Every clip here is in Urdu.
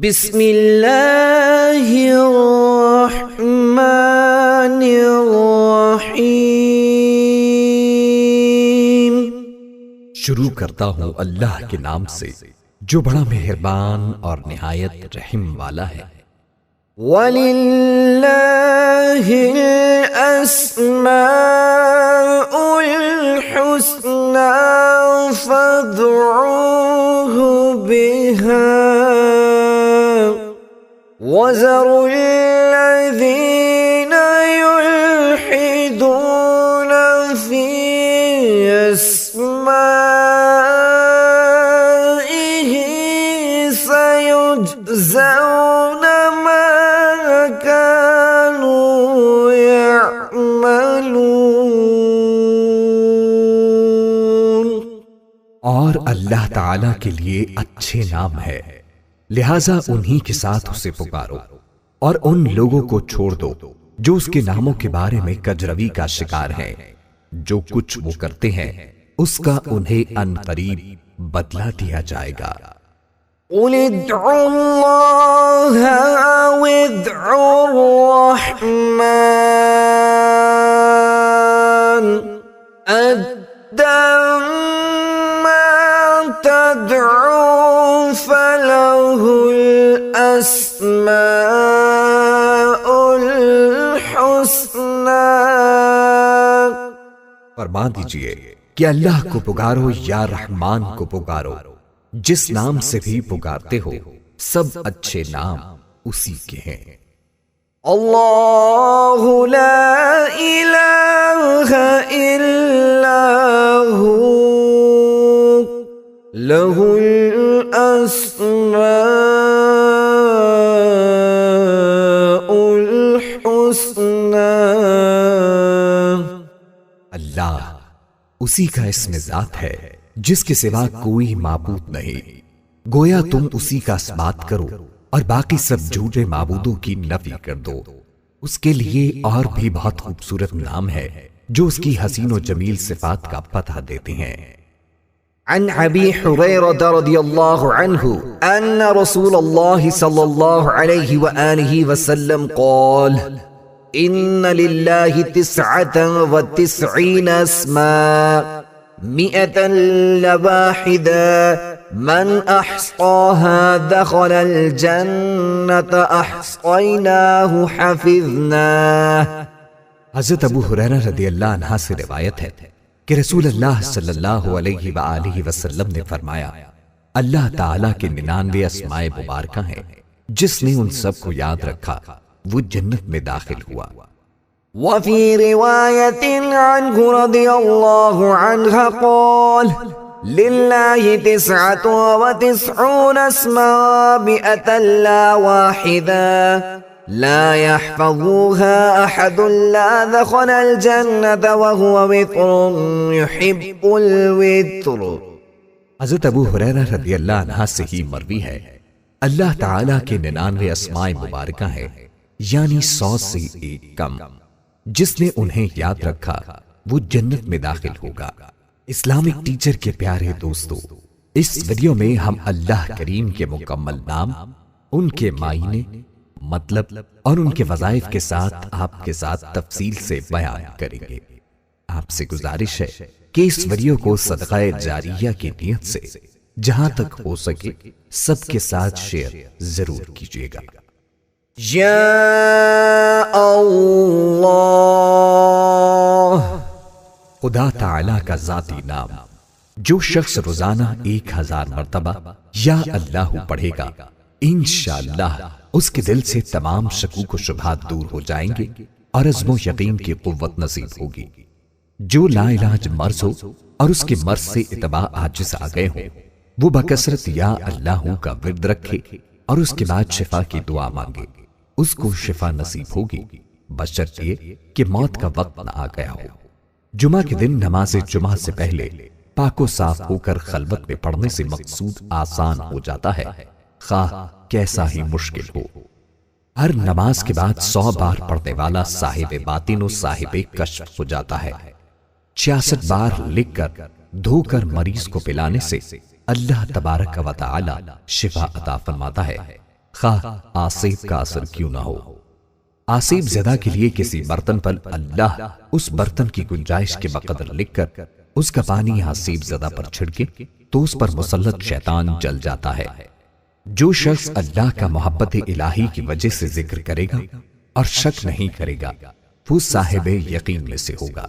بسم اللہ الرحمن الرحیم۔ شروع کرتا ہوں اللہ کے نام سے جو بڑا مہربان اور نہایت رحم والا ہے۔ وَلِلَّهِ الْأَسْمَاءُ الْحُسْنَى فَادْعُوهُ بِهَا وَذَرُوا الَّذِينَ يُلْحِدُونَ فِي أَسْمَائِهِ سَيُجْزَوْنَ مَا كَانُوا يَعْمَلُونَ۔ اور اللہ تعالی کے لیے اچھے نام ہے، لہذا انہی کے ساتھ اسے پکارو، اور ان لوگوں کو چھوڑ دو جو اس کے ناموں کے بارے میں کجروی کا شکار ہیں۔ جو کچھ وہ کرتے ہیں اس کا انہیں ان قریب بدلہ دیا جائے گا۔ قُلِ ادْعُوا اللَّهَ أَوِ ادْعُوا الرَّحْمَنَ أَيَّمَّا تَدْعُوا فَلَهُ الْأَسْمَاءُ الْحُسْنَى۔ فرما دیجئے کہ اللہ کو پکارو یا رحمان کو پکارو، جس نام سے بھی پکارتے ہو سب اچھے نام اسی کے ہیں۔ اللہ لا الہ الا ہو لہ الاسماء الحسنى۔ اللہ اسی کا اسم ذات ہے جس کے سوا کوئی معبود نہیں۔ گویا تم اسی کا اثبات کرو اور باقی سب جھوٹے معبودوں کی نفی کر دو۔ اس کے لیے اور بھی بہت خوبصورت نام ہے جو اس کی حسین و جمیل صفات کا پتہ دیتے ہیں۔ عن ابی حریرہ رضی اللہ عنہ ان رسول اللہ صلی اللہ علیہ وآلہ وسلم قال ان للہ 99 اسماء 100 لواحدہ من احصاها دخل الجنة احصیناہ حفظناہ۔ حضرت ابو ہریرہ رضی اللہ عنہ سے روایت ہے کہ رسول اللہ صلی اللہ علیہ وآلہ وسلم نے فرمایا، اللہ تعالیٰ کے 99 اسماء مبارکہ ہیں، جس نے ان سب کو یاد رکھا وہ جنت میں داخل ہوا۔ وفي رواية عنه رضي الله عنها قال لله 99 اسماء 100 لا واحدة لا يحفظوها أحد لا دخل الجنة وهو وتر يحب الوتر۔ حضرت ابو ہریرہ رضی اللہ عنہ سے ہی مروی ہے، اللہ تعالیٰ کے 99 اسماء مبارکہ ہیں، یعنی 100 سے ایک کم۔ جس نے انہیں یاد رکھا وہ جنت میں داخل ہوگا۔ اسلامک ٹیچر کے پیارے دوستو، اس ویڈیو میں ہم اللہ کریم کے مکمل نام، ان کے معنی، مطلب اور ان کے وظائف کے ساتھ آپ کے ساتھ تفصیل سے بیان کریں گے۔ آپ سے گزارش ہے کہ اس ویڈیو کو صدقہ جاریہ کی نیت سے جہاں تک ہو سکے سب کے ساتھ شیئر ضرور کیجیے گا۔ یا اللہ، خدا تعالیٰ کا ذاتی نام جو شخص روزانہ 1000 مرتبہ یا اللہ پڑھے گا، انشاءاللہ اس کے دل سے تمام شکوک و شبہات دور ہو جائیں گے اور عزم و یقین کی قوت نصیب ہوگی۔ جو لا علاج مرض ہو اور اس کے مرض سے اتباع عاجز آ گئے ہوں، وہ بکثرت یا اللہ کا ورد رکھے اور اس کے بعد شفا کی دعا مانگے، اس کو شفا نصیب ہوگی، بشرط یہ کہ موت کا وقت نہ آ گیا ہو۔ جمعہ کے دن نماز جمعہ سے پہلے پاک و صاف ہو کر خلوت میں پڑھنے سے مقصود آسان ہو جاتا ہے، خواہ کیسا ہی مشکل ہو۔ ہر نماز کے بعد 100 بار پڑھنے والا صاحب باطن و صاحب کشف ہو جاتا ہے۔ 66 بار لکھ کر دھو کر مریض کو پلانے سے اللہ تبارک و تعالی شفا عطا فرماتا ہے۔ خواہ آسیب کا اثر کیوں نہ ہو۔ آسیب زدہ کے لیے کسی برتن پر اللہ اس برتن کی گنجائش کے بقدر لکھ کر اس کا پانی آسیب زدہ پر چھڑکے تو اس پر مسلط شیطان جل جاتا ہے۔ جو شخص اللہ کا محبت الہی کی وجہ سے ذکر کرے گا اور شک نہیں کرے گا وہ صاحب یقین میں سے ہوگا۔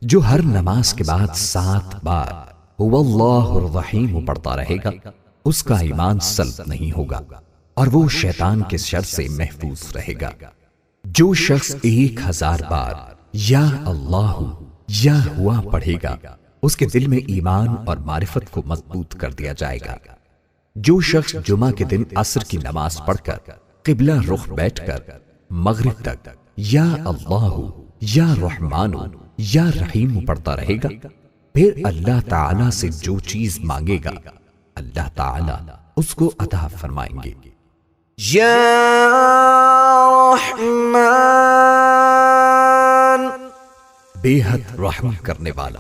جو ہر نماز کے بعد 7 بار هو اللہ الرحیم پڑھتا رہے گا اس کا ایمان سلب نہیں ہوگا اور وہ شیطان کے شر سے محفوظ رہے گا۔ جو شخص 1000 بار یا اللہ یا ہوا پڑھے گا اس کے دل میں ایمان اور معرفت کو مضبوط کر دیا جائے گا۔ جو شخص جمعہ کے دن عصر کی نماز پڑھ کر قبلہ رخ بیٹھ کر مغرب تک یا اللہ یا رحمان یا رحیم پڑھتا رہے گا پھر اللہ تعالی سے جو چیز مانگے گا اللہ تعالی اس کو عطا فرمائیں گے۔ یا رحمان، بے حد رحم کرنے والا۔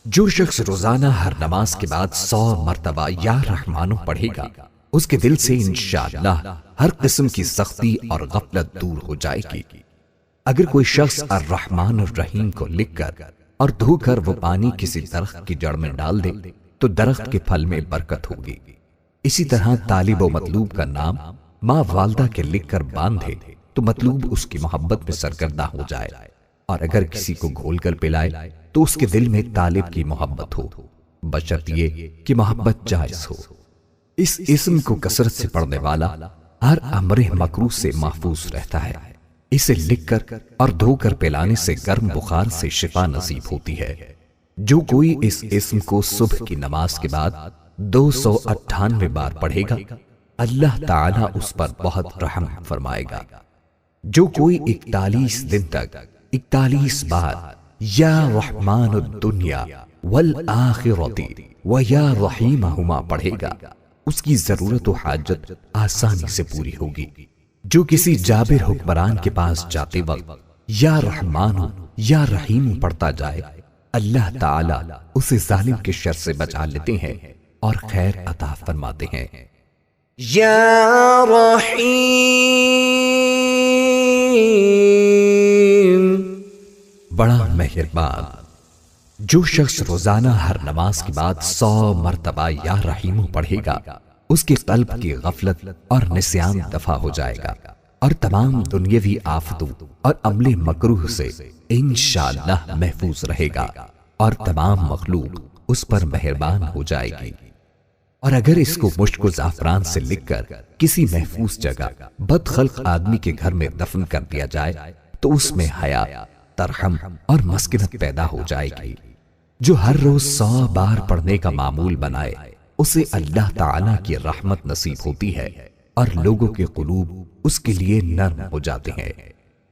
جو شخص روزانہ ہر نماز کے بعد 100 مرتبہ یا رحمانو پڑھے گا اس کے دل سے انشاءاللہ ہر قسم کی سختی اور غفلت دور ہو جائے گی۔ اگر کوئی شخص الرحمن الرحیم کو لکھ کر اور دھو کر وہ پانی کسی درخت کی جڑ میں ڈال دے تو درخت کے پھل میں برکت ہوگی۔ اسی طرح طالب و مطلوب کا نام ماں والدہ کے لکھ کر باندھے تو مطلوب اس کی محبت میں سرگردہ ہو جائے، اور اگر کسی کو گھول کر پلائے تو اس کے دل میں طالب کی محبت ہو، بشرط یہ کہ محبت جائز ہو۔ اس اسم کو کثرت سے پڑھنے والا ہر امر مکروہ سے محفوظ رہتا ہے۔ اسے لکھ کر اور دھو کر پلانے سے گرم بخار سے شفا نصیب ہوتی ہے۔ جو کوئی اس اسم کو صبح کی نماز کے بعد 298 بار پڑھے گا اللہ تعالی اس پر بہت رحم فرمائے گا۔ جو کوئی 41 دن تک 41 بار یا رحمان الدنیا والآخرۃ و یا رحیمہما پڑھے گا اس کی ضرورت و حاجت آسانی سے پوری ہوگی۔ جو کسی جابر حکمران کے پاس جاتے وقت یا رحمان یا رحیم پڑھتا جائے اللہ تعالی اسے ظالم کے شر سے بچا لیتے ہیں اور خیر عطا فرماتے ہیں۔ یا رحیم، بڑا مہربان۔ جو شخص روزانہ ہر نماز کے بعد 100 مرتبہ یا رحیم پڑھے گا اس کے قلب کی غفلت اور نسیان دفع ہو جائے گا اور تمام دنیاوی آفتوں اور عمل مکروہ سے انشاءاللہ محفوظ رہے گا اور تمام مخلوق اس پر مہربان ہو جائے گی۔ اور اگر اس کو مشک و زعفران سے لکھ کر کسی محفوظ جگہ بدخلق آدمی کے گھر میں دفن کر دیا جائے تو اس میں حیا، ترحم اور مسکنت پیدا ہو جائے گی۔ جو ہر روز 100 بار پڑھنے کا معمول بنائے اسے اللہ تعالی کی رحمت نصیب ہوتی ہے اور لوگوں کے قلوب اس کے لیے نرم ہو جاتے ہیں۔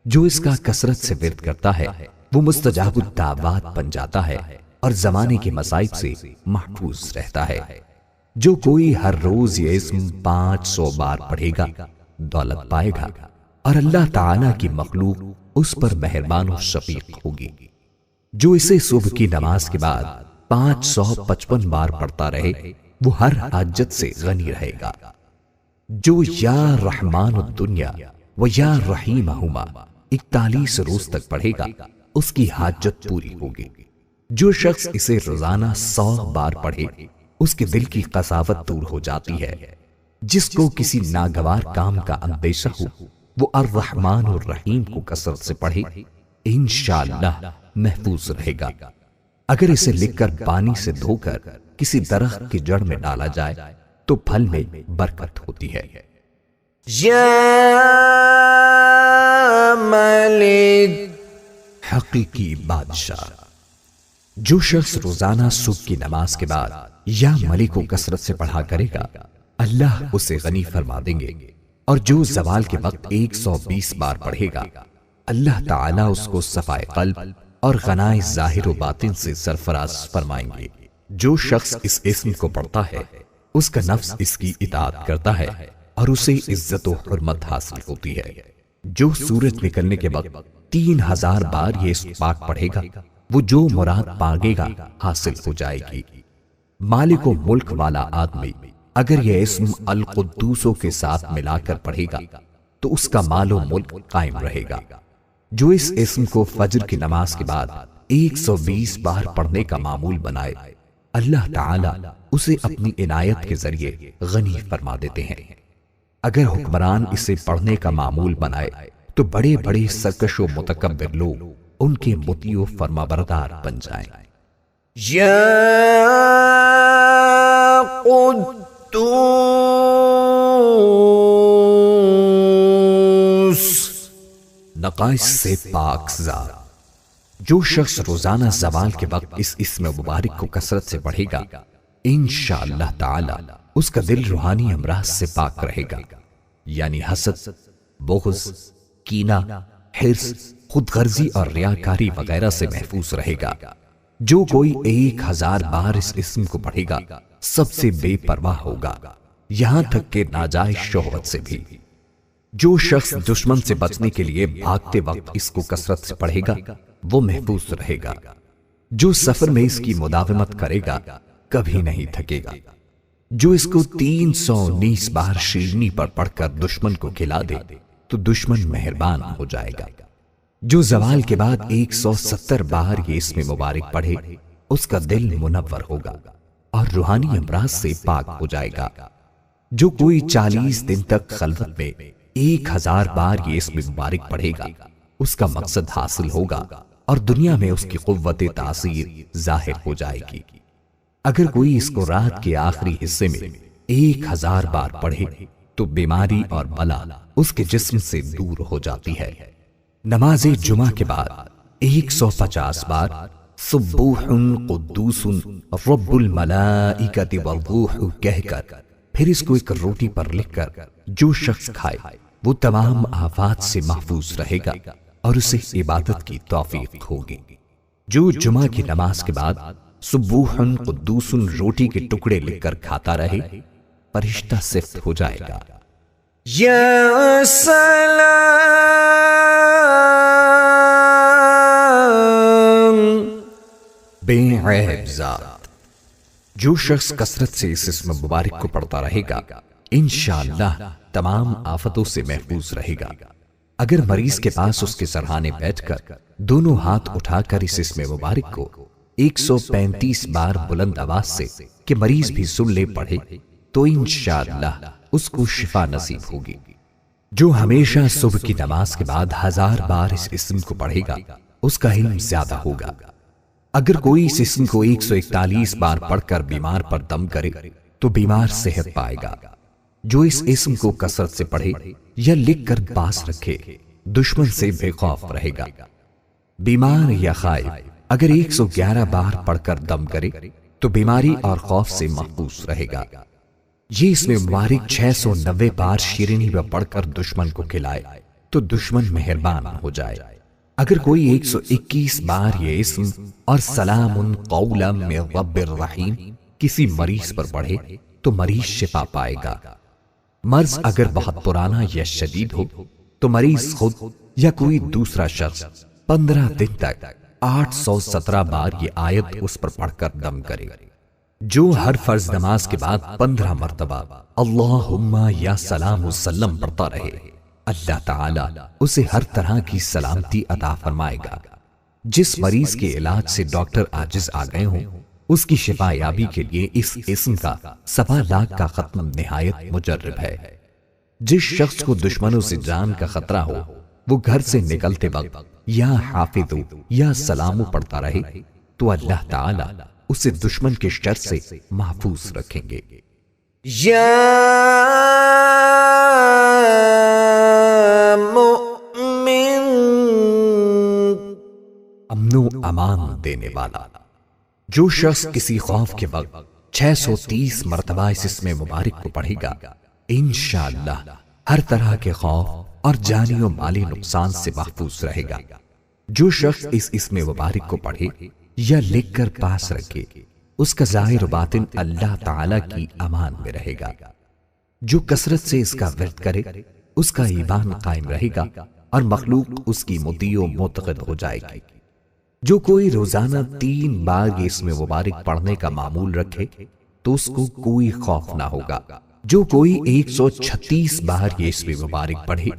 جو اس کا کثرت سے ورد کرتا ہے وہ مستجاب الدعوات بن جاتا ہے اور زمانے کے مصائب سے محفوظ رہتا ہے۔ جو کوئی ہر روز یہ اسم 500 بار پڑھے گا دولت پائے گا اور اللہ تعالی کی مخلوق اس پر مہربان و شفیق ہوگی۔ جو اسے صبح کی نماز کے بعد 555 بار پڑھتا رہے وہ ہر حاجت سے غنی رہے گا۔ جو یا رحمان الدنیا و یا رحیمہما 41 روز تک پڑھے گا اس کی حاجت پوری ہوگی۔ جو شخص اسے روزانہ 100 بار پڑھے اس کے دل کی قساوت دور ہو جاتی ہے۔ جس کو کسی ناگوار کام کا اندیشہ ہو وہ الرحمن الرحیم کو کثرت سے پڑھے انشاءاللہ محفوظ رہے گا۔ اگر اسے لکھ کر پانی سے دھو کر کسی درخت کی جڑ میں ڈالا جائے تو پھل میں برکت ہوتی ہے۔ یا ملک، حقیقی بادشاہ۔ جو شخص روزانہ صبح کی نماز کے بعد یا ملک کو کثرت سے پڑھا کرے گا اللہ اسے غنی فرما دیں گے، اور جو زوال کے وقت 120 بار پڑھے گا اللہ تعالیٰ اس کو صفائے قلب اور غنائے ظاہر و باطن سے سرفراز فرمائیں گے۔ جو شخص اس اسم کو پڑھتا ہے اس کا نفس اس کی اطاعت کرتا ہے اور اسے عزت و حرمت حاصل ہوتی ہے۔ جو سورج نکلنے کے وقت 3000 بار یہ اسم پاک پڑھے گا وہ جو مراد مانگے گا حاصل ہو جائے گی۔ مالک و ملک والا آدمی اگر یہ اسم القدوسوں کے ساتھ ملا کر پڑھے گا تو اس کا مال و ملک قائم رہے گا۔ جو اس اسم کو فجر کی نماز کے بعد 120 بار پڑھنے کا معمول بنائے، اللہ تعالی اسے اپنی عنایت کے ذریعے غنی فرما دیتے ہیں۔ اگر حکمران اسے پڑھنے کا معمول بنائے تو بڑے بڑے سرکش و متکبر لوگ ان کے مطیع و فرمانبردار بن جائیں۔ یا قدوس، نقائص سے پاک ذات۔ جو شخص روزانہ زوال کے وقت اس اسم مبارک کو کثرت سے پڑھے گا، انشاءاللہ تعالی اس کا دل روحانی امراض سے پاک رہے گا، یعنی حسد، بغض، کینہ، حرص، خود غرضی اور ریاکاری وغیرہ سے محفوظ رہے گا۔ جو کوئی 1000 بار اس اسم کو پڑھے گا سب سے بے پرواہ ہوگا، یہاں تک کہ ناجائز شہوت سے بھی۔ جو شخص دشمن سے بچنے کے لیے بھاگتے وقت اس کو کثرت سے پڑھے گا وہ محفوظ رہے گا۔ جو سفر میں اس کی مداومت کرے گا کبھی نہیں تھکے گا۔ جو اس کو 319 بار شیرنی پر پڑھ کر دشمن کو کھلا دے تو دشمن مہربان ہو جائے گا۔ جو زوال کے بعد 170 بار یہ اسم مبارک پڑھے اس کا دل منور ہوگا اور روحانی امراض سے پاک ہو جائے گا۔ جو کوئی 40 دن تک خلوت میں 1000 بار یہ اسم مبارک پڑھے گا اس کا مقصد حاصل ہوگا اور دنیا میں اس کی قوت تاثیر ظاہر ہو جائے گی۔ اگر کوئی اس کو رات کے آخری حصے میں 1000 بار پڑھے تو بیماری اور بلا اس کے جسم سے دور ہو جاتی ہے۔ نماز جمعہ کے بعد 150 بار سبوح قدوس رب الملائکۃ والروح کہہ کر پھر اس کو ایک روٹی پر لکھ کر جو شخص کھائے وہ تمام آفات سے محفوظ رہے گا اور اسے عبادت کی توفیق ہوگی۔ جو جمعہ کی نماز کے بعد سبوح قدوس روٹی کے ٹکڑے لکھ کر کھاتا رہے فرشتہ صفت ہو جائے گا۔ یا سلام، بے عیب ذات۔ جو شخص کثرت سے اس اسم مبارک کو پڑھتا رہے گا انشاءاللہ تمام آفتوں سے محفوظ رہے گا۔ اگر مریض کے پاس اس کے سرہانے بیٹھ کر دونوں ہاتھ اٹھا کر اس اسم مبارک کو 135 بار بلند آواز سے کہ مریض بھی سن لے پڑھے تو انشاءاللہ اس کو شفا نصیب ہوگی۔ جو ہمیشہ صبح کی نماز کے بعد 1000 بار اس اسم کو پڑھے گا اس کا علم زیادہ ہوگا۔ اگر کوئی اس اسم کو 141 بار پڑھ کر بیمار پر دم کرے تو بیمار صحت پائے گا۔ جو اس اسم کو کثرت سے پڑھے یا لکھ کر پاس رکھے دشمن سے بے خوف رہے گا۔ بیمار یا خائف اگر 111 بار پڑھ کر دم کرے تو بیماری اور خوف سے محفوظ رہے گا۔ یہ اسم مبارک 690 بار شیرینی میں پڑھ کر دشمن کو کھلائے تو دشمن مہربان ہو جائے۔ اگر کوئی 121 بار یہ اسم اور سلام قولا من رب الرحیم کسی مریض پر پڑھے تو مریض شفا پائے گا۔ مرض اگر بہت پرانا یا شدید ہو تو مریض خود یا کوئی دوسرا شخص 15 دن تک 817 بار یہ آیت اس پر پڑھ کر دم کرے۔ جو ہر فرض نماز کے بعد 15 مرتبہ اللہم یا سلام وسلم پڑھتا رہے اللہ تعالی اسے ہر طرح کی سلامتی عطا فرمائے گا۔ جس مریض کے علاج سے ڈاکٹر عاجز آ گئے ہوں اس کی شفا یابی کے لیے اس اسم کا 1.25 لاکھ کا ختم نہایت مجرب ہے۔ جس شخص کو دشمنوں سے جان کا خطرہ ہو وہ گھر سے نکلتے وقت یا حافظ یا سلام پڑھتا رہے تو اللہ تعالی اسے دشمن کے شر سے محفوظ رکھیں گے۔ یا مؤمن، امن و امان دینے والا۔ جو شخص کسی خوف کے وقت 630 مرتبہ اس اسم مبارک کو پڑھے گا انشاءاللہ ہر طرح کے خوف اور جانی و مالی نقصان سے محفوظ رہے گا۔ جو شخص اس اسم مبارک کو پڑھے یا لکھ کر پاس رکھے اس کا ظاہر و باطن اللہ تعالی کی امان میں رہے گا۔ جو کثرت سے اس کا ورد کرے اس کا ایمان قائم رہے گا اور مخلوق اس کی مطیع و معتقد ہو جائے گی۔ جو کوئی روزانہ 3 بار یہ اسم مبارک پڑھنے کا معمول رکھے تو اس کو کوئی خوف نہ ہوگا۔ جو کوئی 136 بار یہ اسم مبارک پڑھے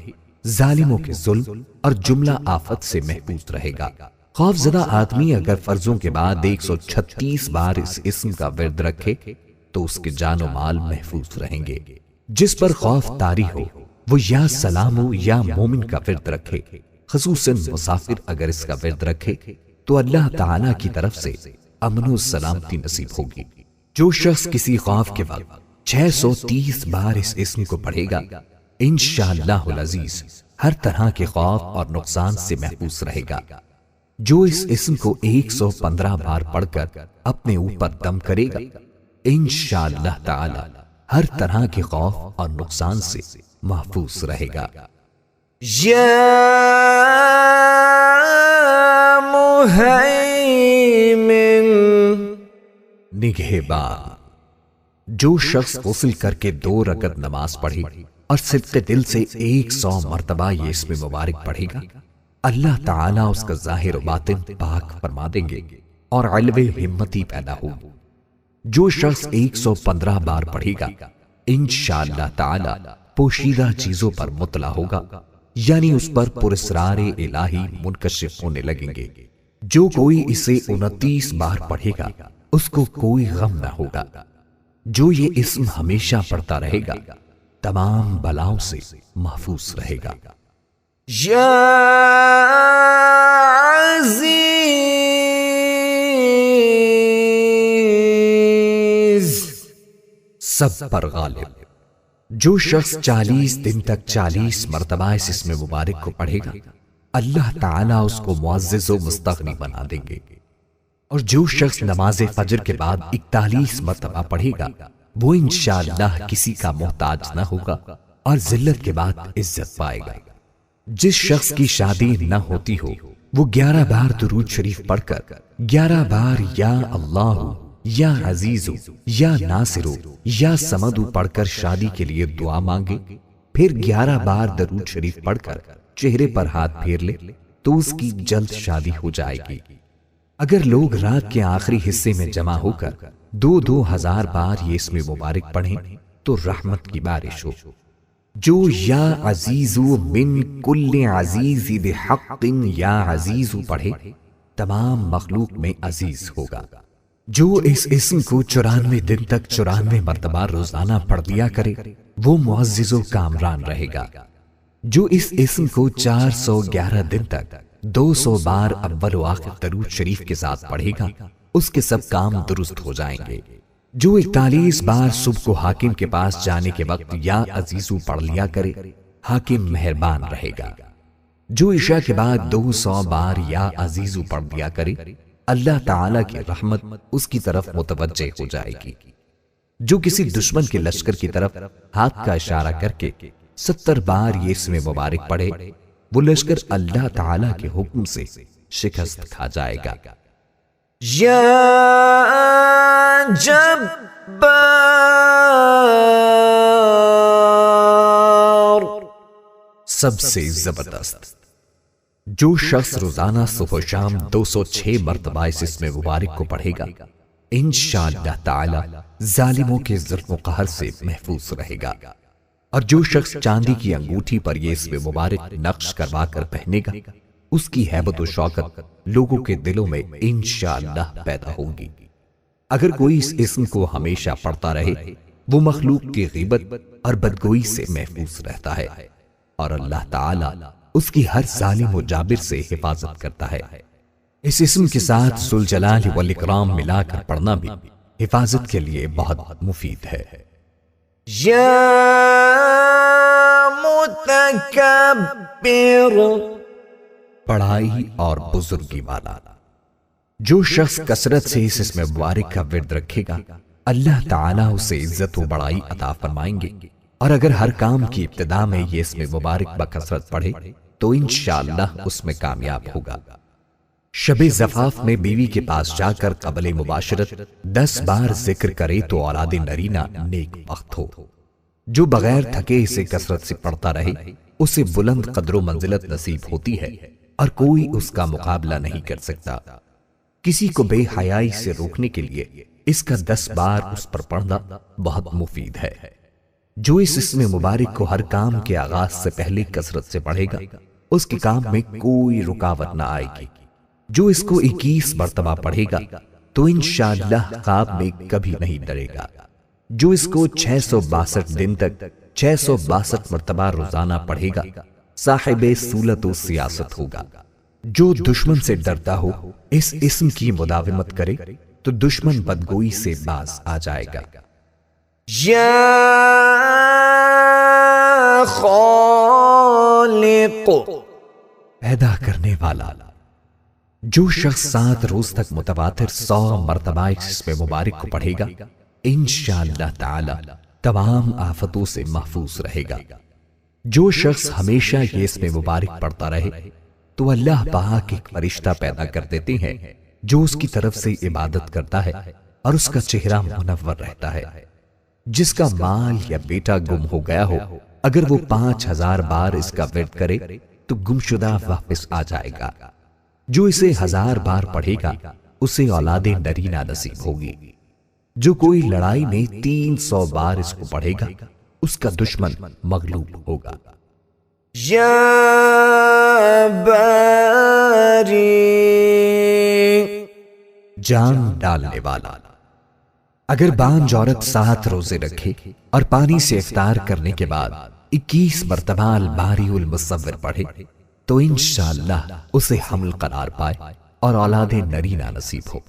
ظالموں کے ظلم اور جملہ آفت سے محفوظ رہے گا۔ خوف زدہ آدمی اگر فرضوں کے بعد 136 بار اس اسم کا ورد رکھے تو اس کے جان و مال محفوظ رہیں گے۔ جس پر خوف طاری ہو وہ یا سلام ہو یا مومن کا ورد رکھے، خصوصاً مسافر اگر اس کا ورد رکھے تو اللہ تعالی کی طرف سے امن و سلامتی نصیب ہوگی۔ جو شخص کسی خوف کے وقت 630 بار اس اسم کو پڑھے گا انشاءاللہ العزیز ہر طرح کے خوف اور نقصان سے محفوظ رہے گا۔ جو اس اسم کو 115 بار پڑھ کر اپنے اوپر دم کرے گا انشاءاللہ تعالی ہر طرح کے خوف اور نقصان سے محفوظ رہے گا۔ یا مہیمن، نگہبان۔ جو شخص غسل کر کے 2 رکعت نماز پڑھے اور صدق دل سے 100 مرتبہ یہ اسم مبارک پڑھے گا، اللہ تعالیٰ اس کا ظاہر و باطن پاک فرما دیں گے اور علو ہمتی پیدا ہوگی۔ جو شخص 115 بار پڑھے گا انشاءاللہ تعالیٰ پوشیدہ چیزوں پر مطلع ہوگا، یعنی اس پر پراسرار الہی منکشف ہونے لگیں گے۔ جو کوئی اسے 29 بار پڑھے گا اس کو کوئی غم نہ ہوگا۔ جو یہ اسم ہمیشہ پڑھتا رہے گا تمام بلاؤں سے محفوظ رہے گا۔ یا عزیز، سب پر غالب۔ جو شخص 40 دن تک 40 مرتبہ اس اسم مبارک کو پڑھے گا اللہ تعالیٰ اس کو معزز و مستغنی بنا دیں گے۔ اور جو شخص نماز فجر کے بعد 41 مرتبہ پڑھے گا وہ انشاءاللہ کسی کا محتاج نہ ہوگا اور ذلت کے بعد عزت پائے گا۔ جس شخص کی شادی نہ ہوتی ہو وہ 11 بار درود شریف پڑھ کر 11 بار یا اللہ یا عزیز یا ناصر یا سمد پڑھ کر شادی کے لیے دعا مانگے، پھر 11 بار درود شریف پڑھ کر چہرے پر ہاتھ پھیر لے تو اس کی جلد شادی ہو جائے گی۔ اگر لوگ رات کے آخری حصے میں جمع ہو کر 2000 بار یہ اسم مبارک پڑھیں تو رحمت کی بارش ہو۔ جو یا عزیز من کل عزیز بحق یا عزیز پڑھے تمام مخلوق میں عزیز ہوگا۔ جو اس اسم کو 94 دن تک 94 مرتبہ روزانہ پڑھ لیا کرے وہ معزز و کامران رہے گا۔ جو اس اسم کو 411 دن تک 200 بار اول و آخر درود شریف کے ساتھ پڑھے گا اس کے سب کام درست ہو جائیں گے۔ جو 41 بار صبح کو حاکم کے پاس جانے کے وقت یا عزیزو پڑھ لیا کرے حاکم مہربان رہے گا۔ جو عشاء کے بعد 200 بار یا عزیزو پڑھ لیا کرے اللہ تعالی کی رحمت اس کی طرف متوجہ ہو جائے گی۔ جو کسی دشمن کے لشکر کی طرف ہاتھ کا اشارہ کر کے 70 بار یہ اسم مبارک پڑھے وہ لشکر اللہ تعالی کے حکم سے شکست کھا جائے گا۔ یا جبار، سب سے زبردست۔ جو شخص روزانہ صبح و شام 206 مرتبہ اس اسم مبارک کو پڑھے گا انشاءاللہ تعالی ظالموں کے ظلم و قہر سے محفوظ رہے گا۔ اور جو شخص چاندی کی انگوٹھی پر یہ اسم مبارک نقش کروا کر پہنے گا اس کی ہیبت و شوکت لوگوں کے دلوں میں انشاءاللہ پیدا ہوگی۔ اگر کوئی اس اسم کو ہمیشہ پڑھتا رہے وہ مخلوق کی غیبت اور بدگوئی سے محفوظ رہتا ہے اور اللہ تعالی اس کی ہر ظالم و جابر سے حفاظت کرتا ہے۔ اس اسم کے ساتھ ذوالجلال والاکرام ملا کر پڑھنا بھی حفاظت کے لیے بہت مفید ہے۔ یا متکبر، پڑھائی اور بزرگی والا۔ جو شخص کثرت سے اس اسم مبارک کا ورد رکھے گا اللہ تعالیٰ اسے عزت و بڑائی عطا فرمائیں گے، اور اگر ہر کام کی ابتدا میں یہ اسم مبارک بکثرت پڑھے تو انشاءاللہ اس میں کامیاب ہوگا۔ شب زفاف میں بیوی کے پاس جا کر قبل مباشرت 10 بار ذکر کرے تو اولاد نرینہ نیک بخت ہو۔ جو بغیر تھکے اسے کثرت سے پڑھتا رہے اسے بلند قدر و منزلت نصیب ہوتی ہے اور کوئی اس کا مقابلہ نہیں کر سکتا۔ کسی کو بے حیائی سے روکنے کے لیے اس کا 10 بار اس پر پڑھنا بہت مفید ہے۔ جو اس اسم مبارک کو ہر کام کے آغاز سے پہلے کثرت سے پڑھے گا اس کے کام میں کوئی رکاوٹ نہ آئے گی۔ جو اس کو 21 مرتبہ پڑھے گا تو انشاءاللہ خواب میں کبھی نہیں ڈرے گا۔ جو اس کو 662 دن تک 662 مرتبہ روزانہ پڑھے گا صاحب سولت و سیاست ہوگا۔ جو دشمن سے ڈرتا ہو اس اسم کی مداومت کرے تو دشمن بدگوئی سے باز آ جائے گا۔ یا خالق، پیدا کرنے والا۔ جو شخص 7 روز تک متواتر 100 مرتبہ اس اسم مبارک کو پڑھے گا انشاءاللہ تعالی تمام آفتوں سے محفوظ رہے گا۔ جو شخص ہمیشہ یہ اسم مبارک پڑھتا رہے تو اللہ پاک ایک فرشتہ پیدا کر دیتے ہیں جو اس کی طرف سے عبادت کرتا ہے اور اس کا چہرہ منور رہتا ہے۔ جس کا مال یا بیٹا گم ہو گیا ہو اگر وہ 5000 بار اس کا ورد کرے تو گمشدہ واپس آ جائے گا۔ جو اسے 1000 بار پڑھے گا اسے اولاد نرینہ نصیب ہوگی۔ جو کوئی لڑائی میں 300 بار اس کو پڑھے گا اس کا دشمن مغلوب ہوگا۔ یا باری، جان ڈالنے والا۔ اگر بانج عورت 7 روزے رکھے اور پانی سے افطار کرنے کے بعد 21 مرتبہ الباری المصور پڑھے تو انشاءاللہ اسے حمل قرار پائے اور اولاد نرینہ نصیب ہو۔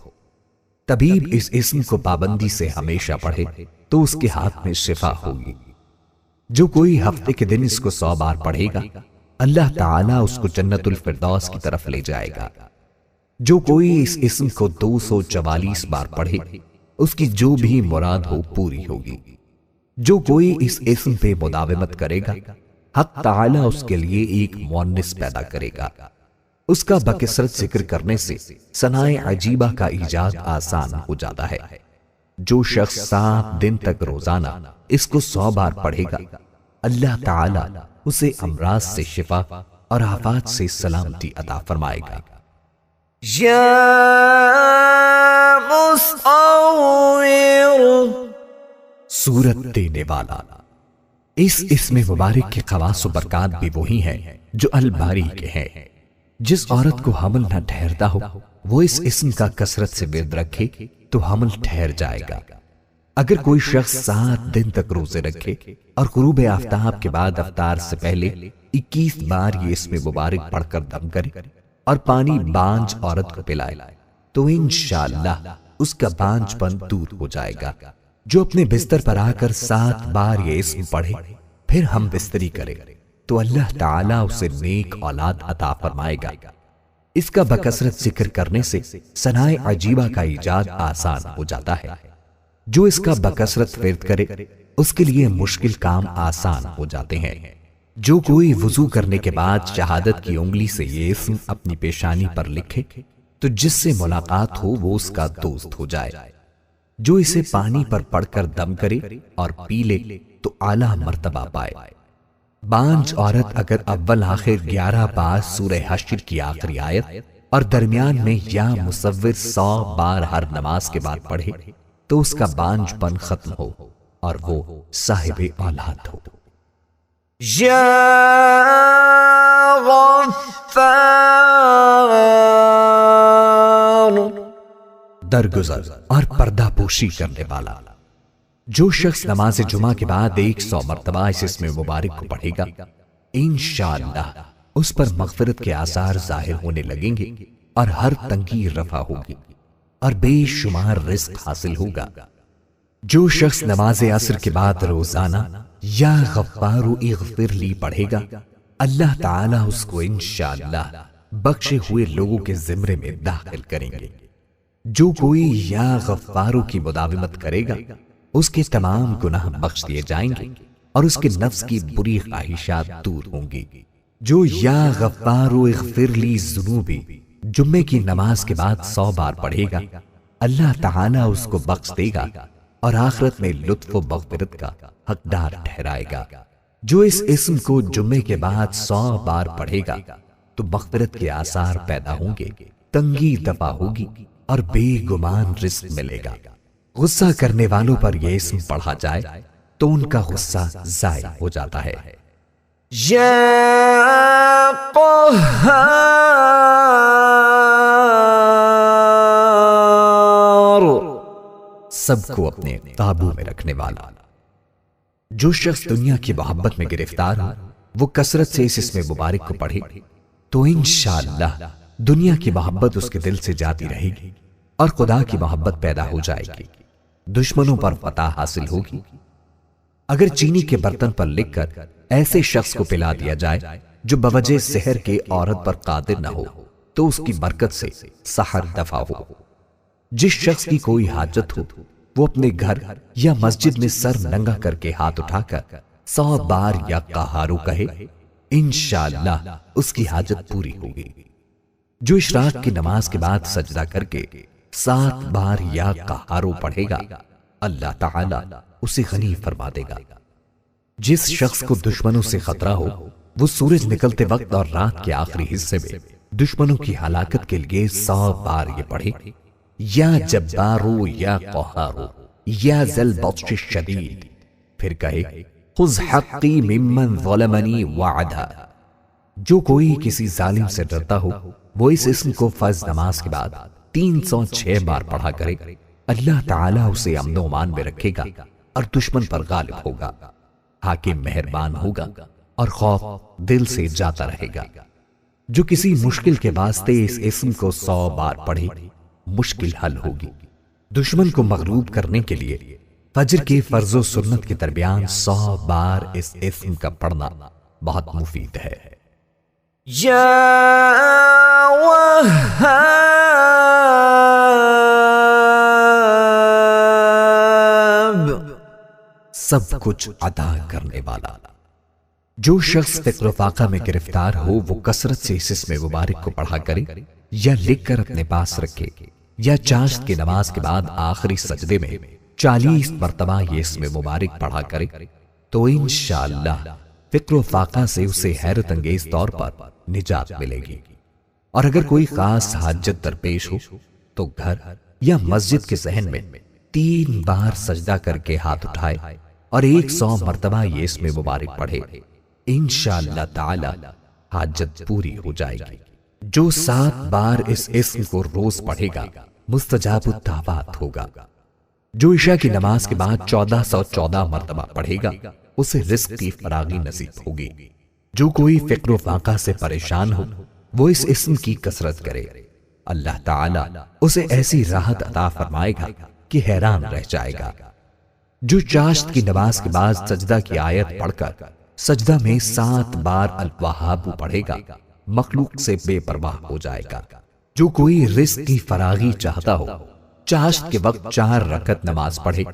طبیب اس اسم کو پابندی سے ہمیشہ پڑھے تو اس کے ہاتھ میں شفا ہوگی۔ جو کوئی ہفتے کے دن اس کو 100 بار پڑھے گا اللہ تعالیٰ اس کو جنت الفردوس کی طرف لے جائے گا۔ جو کوئی اس اسم کو 244 بار پڑھے اس کی جو بھی مراد ہو پوری ہوگی۔ جو کوئی اس اسم پہ مداومت کرے گا حق تعالیٰ اس کے لیے ایک مؤنث پیدا کرے گا۔ اس کا بکثرت ذکر کرنے سے ثنائے عجیبہ کا ایجاد آسان ہو جاتا ہے۔ جو شخص 7 دن تک روزانہ اس کو 100 بار پڑھے گا اللہ تعالیٰ اسے امراض سے شفا اور آفات سے سلامتی عطا فرمائے گا۔ یا مصور، صورت دینے والا۔ اس اسم مبارک کے خواص و برکات بھی وہی ہیں جو الباری کے ہیں۔ جس عورت کو حمل نہ ٹھہرتا ہو وہ اس اسم کا کثرت سے ورد رکھے تو حمل ٹھہر جائے گا۔ اگر کوئی شخص 7 دن تک روزے رکھے اور غروب آفتاب کے بعد افطار سے پہلے 21 بار یہ اسم مبارک پڑھ کر دم کرے اور پانی بانج عورت کو پلائے تو انشاءاللہ اس کا بانج پن دور ہو جائے گا۔ جو اپنے بستر پر آ کر 7 بار یہ اسم پڑھے پھر ہم بستری کرے تو اللہ تعالیٰ اسے نیک اولاد عطا فرمائے گا۔ اس کا بکثرت ذکر کرنے سے ثنائے عجیبہ کا ایجاد آسان ہو جاتا ہے۔ جو اس کا بکثرت ورد کرے اس کے لیے مشکل کام آسان ہو جاتے ہیں۔ جو کوئی وضو کرنے کے بعد شہادت کی انگلی سے یہ اسم اپنی پیشانی پر لکھے تو جس سے ملاقات ہو وہ اس کا دوست ہو جائے۔ جو اسے پانی پر پڑھ کر دم کرے اور پی لے تو اعلیٰ مرتبہ پائے۔ بانج عورت اگر اول آخر 11 بار سورہ حشر کی آخری آیت اور درمیان میں یا مصور 100 بار ہر نماز کے بعد پڑھے تو اس کا بانج پن ختم ہو اور وہ صاحب اولاد ہو۔ یا غفار، درگزر اور پردہ پوشی کرنے والا۔ جو شخص نماز جمعہ کے بعد 100 مرتبہ اس اسم مبارک کو پڑھے گا انشاءاللہ اس پر مغفرت کے آثار ظاہر ہونے لگیں گے اور ہر تنگی رفع ہوگی اور بے شمار رزق حاصل ہوگا۔ جو شخص نماز عصر کے بعد روزانہ یا غفار اغفر لی پڑھے گا اللہ تعالیٰ اس کو انشاءاللہ بخشے ہوئے لوگوں کے زمرے میں داخل کریں گے۔ جو کوئی یا غفارو کی مداومت کرے گا اس کے تمام گناہ بخش دیے جائیں گے اور اس کے نفس کی بری خواہشات دور ہوں گی۔ جو یا غفارو اغفر لی ذنوبی جمعے کی نماز کے بعد 100 بار پڑھے گا اللہ تعالیٰ اس کو بخش دے گا اور آخرت میں لطف و مغفرت کا حقدار ٹھہرائے گا۔ جو اس اسم کو جمعے کے بعد 100 بار پڑھے گا تو مغفرت کے آثار پیدا ہوں گے، تنگی دفع ہوگی اور بے گمان رزق ملے گا۔ غصہ کرنے والوں پر یہ اسم پڑھا جائے تو ان کا غصہ ضائع ہو جاتا ہے۔ یا قہار، سب کو اپنے قابو میں رکھنے والا۔ جو شخص دنیا کی محبت میں گرفتار ہو وہ کثرت سے اس اسم مبارک کو پڑھے تو انشاءاللہ دنیا کی محبت اس کے دل سے جاتی رہے گی اور خدا کی محبت پیدا ہو جائے گی، دشمنوں پر فتح حاصل ہوگی۔ اگر چینی کے برتن پر لکھ کر ایسے شخص کو پلا دیا جائے جو بوجہ سحر کے عورت پر قادر نہ ہو تو اس کی برکت سے سحر دفع ہو۔ جس شخص کی کوئی حاجت ہو وہ اپنے گھر یا مسجد میں سر ننگا کر کے ہاتھ اٹھا کر 100 بار یا قہارو کہے، انشاءاللہ اس کی حاجت پوری ہوگی۔ جو اشراق کی نماز کے بعد سجدہ کر کے 7 بار یا قہارو پڑھے گا اللہ تعالی اسے غنی فرما دے گا۔ جس شخص کو دشمنوں سے خطرہ ہو وہ سورج نکلتے وقت اور رات کے آخری حصے میں دشمنوں کی ہلاکت کے لیے 100 بار یہ پڑھے، یا جبارو یا قہارو یا ذل بطش الشدید، پھر کہے خذ حقی ممن ظلمنی وعدا۔ جو کوئی کسی ظالم سے ڈرتا ہو وہ اس اسم کو فرض نماز کے بعد 306 بار پڑھا کرے، اللہ تعالیٰ اسے امن و امان میں رکھے گا اور دشمن پر غالب ہوگا، حاکم مہربان ہوگا اور خوف دل سے جاتا رہے گا۔ جو کسی مشکل کے واسطے اس اسم کو 100 بار پڑھے مشکل حل ہوگی۔ دشمن کو مغلوب کرنے کے لیے فجر کے فرض و سنت کے درمیان 100 بار اس اسم کا پڑھنا بہت مفید ہے۔ یا وہاب، سب کچھ عطا کرنے والا۔ جو شخص فقر و فاقہ میں گرفتار ہو وہ کثرت سے اس اسم مبارک کو پڑھا کرے یا لکھ کر اپنے پاس رکھے، یا چاشت کی نماز کے بعد آخری سجدے میں 40 مرتبہ یہ اسم مبارک پڑھا کرے تو انشاءاللہ فقر و فاقہ سے اسے حیرت انگیز طور پر نجات ملے گی۔ اور اگر کوئی خاص حاجت درپیش ہو تو گھر یا مسجد کے صحن میں 3 بار سجدہ کر کے ہاتھ اٹھائے اور 100 مرتبہ یہ اسم مبارک پڑھے، انشاءاللہ تعالی حاجت پوری ہو جائے گی۔ جو 7 بار اس اسم کو روز پڑھے گا مستجاب الدعوات ہوگا۔ جو عشاء کی نماز کے بعد 1414 مرتبہ پڑھے گا اسے رزق کی فراغی نصیب ہوگی۔ جو کوئی فقر و فاقہ سے پریشان ہو وہ اس اسم کی کثرت کرے، اللہ تعالی اسے ایسی راحت عطا فرمائے گا کہ حیران رہ جائے گا۔ جو چاشت کی نماز کے بعد سجدہ کی آیت پڑھ کر سجدہ میں 7 بار الوہاب پڑھے گا مخلوق سے بے پرواہ ہو جائے گا۔ جو کوئی رزق کی فراغی چاہتا ہو چاشت کے وقت 4 رکعت نماز پڑھے،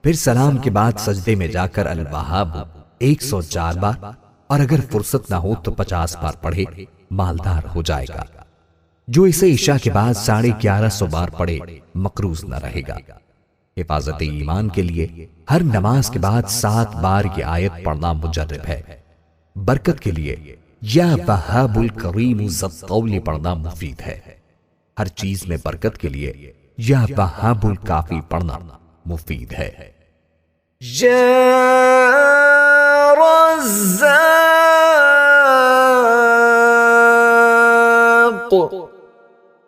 پھر سلام کے بعد سجدے میں جا کر الوہاب 104 بار اور اگر فرصت نہ ہو تو 50 بار پڑھے، مالدار ہو جائے گا۔ جو اسے عشاء کے بعد 1150 بار پڑھے مقروض نہ رہے گا۔ حفاظت ایمان کے لیے ہر نماز کے بعد 7 بار یہ آیت پڑھنا مجرب ہے۔ برکت کے لیے یا وہاب الکریم ذی الطول پڑھنا مفید ہے۔ ہر چیز میں برکت کے لیے یا وہاب الکافی پڑھنا مفید ہے۔ یا رزاق،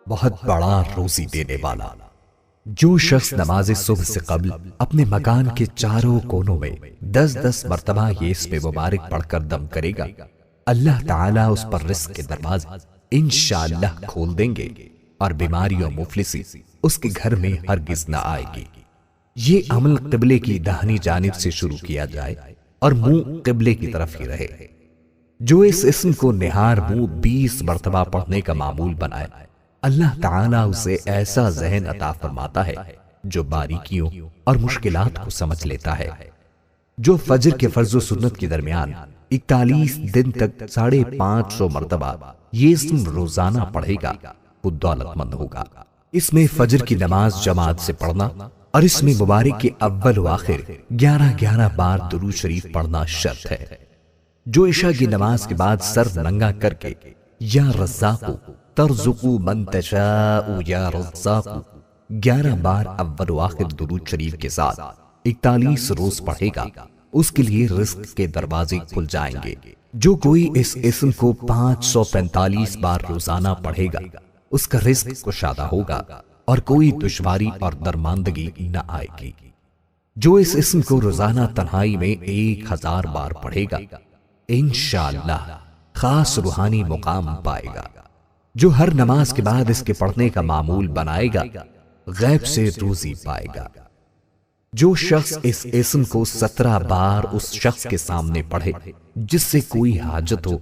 بہت بڑا روزی دینے والا۔ جو شخص نماز صبح سے قبل اپنے مکان کے چاروں کونوں میں 10-10 مرتبہ یہ اسم مبارک پڑھ کر دم کرے گا اللہ تعالیٰ اس پر رزق کے دروازے انشاءاللہ کھول دیں گے اور بیماری اور مفلسی اس کے گھر میں ہرگز نہ آئے گی۔ یہ عمل قبلے کی داہنی جانب سے شروع کیا جائے اور منہ قبلے کی طرف ہی رہے۔ جو اس اسم کو نہار منہ 20 مرتبہ پڑھنے کا معمول بنائے اللہ تعالیٰ اسے ایسا ذہن عطا فرماتا ہے جو باریکیوں اور مشکلات کو سمجھ لیتا ہے۔ جو فجر کے فرض و سنت کے درمیان 41 دن تک 550 مرتبہ یہ اسم روزانہ پڑھے گا وہ دولت مند ہوگا۔ اس میں فجر کی نماز جماعت سے پڑھنا اور اس میں مبارک کے اول و آخر 11 بار درود شریف پڑھنا شرط ہے۔ جو عشاء کی نماز کے بعد سر ننگا کر کے یا رزاق ترزق من تشاء یا رزاق 11 بار اول و آخر درود شریف کے ساتھ 41 روز پڑھے گا، اس کے لیے رزق کے دروازے کھل جائیں گے۔ جو کوئی اس اسم کو 545 بار روزانہ پڑھے گا، اس کا رزق کشادہ ہوگا اور کوئی دشواری اور درماندگی نہ آئے گی۔ جو اس اسم کو روزانہ تنہائی میں 1000 بار پڑھے گا، انشاءاللہ خاص روحانی مقام پائے گا۔ جو ہر نماز کے بعد اس کے پڑھنے کا معمول بنائے گا، غیب سے روزی پائے گا۔ جو شخص اس اسم کو 17 بار اس شخص کے سامنے پڑھے جس سے کوئی حاجت ہو،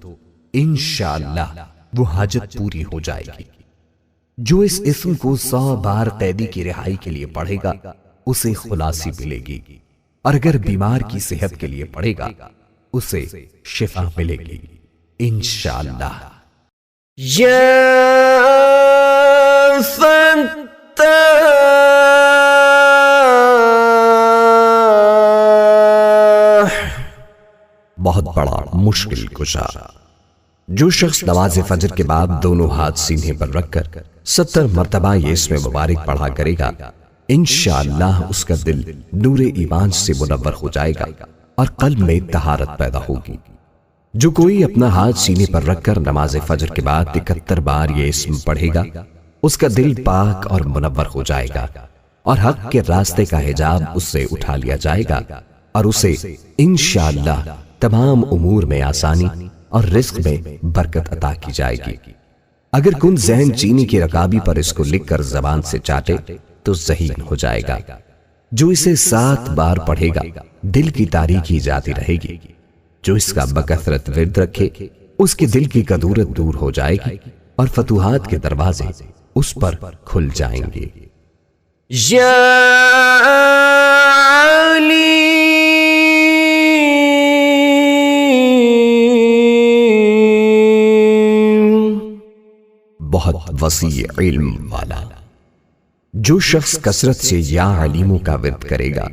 انشاءاللہ وہ حاجت پوری ہو جائے گی۔ جو اس اسم کو 100 بار قیدی کی رہائی کے لیے پڑھے گا، اسے خلاصی ملے گی، اور اگر بیمار کی صحت کے لیے پڑھے گا، اسے شفا ملے گی انشاءاللہ۔ یا فتاح بہت بڑا مشکل کشا۔ جو شخص نماز فجر کے بعد دونوں ہاتھ سینے پر رکھ کر 70 مرتبہ یہ اسم مبارک پڑھا کرے گا، انشاءاللہ اس کا دل نور ایمان سے منور ہو جائے گا اور قلب میں طہارت پیدا ہوگی۔ جو کوئی اپنا ہاتھ سینے پر رکھ کر نماز فجر کے بعد 71 بار یہ اسم پڑھے گا، اس کا دل پاک اور منور ہو جائے گا اور حق کے راستے کا حجاب اس سے اٹھا لیا جائے گا اور اسے انشاءاللہ تمام امور میں آسانی اور رزق میں برکت عطا کی جائے گی۔ اگر کن ذہن چینی کی رکابی پر اس کو لکھ کر زبان سے چاٹے تو ذہین ہو جائے گا۔ جو اسے 7 بار پڑھے گا، دل کی تاریکی جاتی رہے گی۔ جو اس کا بکثرت ورد رکھے، اس کے دل کی کدورت دور ہو جائے گی اور فتوحات کے دروازے اس پر کھل جائیں گے۔ یا علی بہت وسیع علم والا۔ جو شخص کثرت سے یا علیموں کا ورد کرے گا،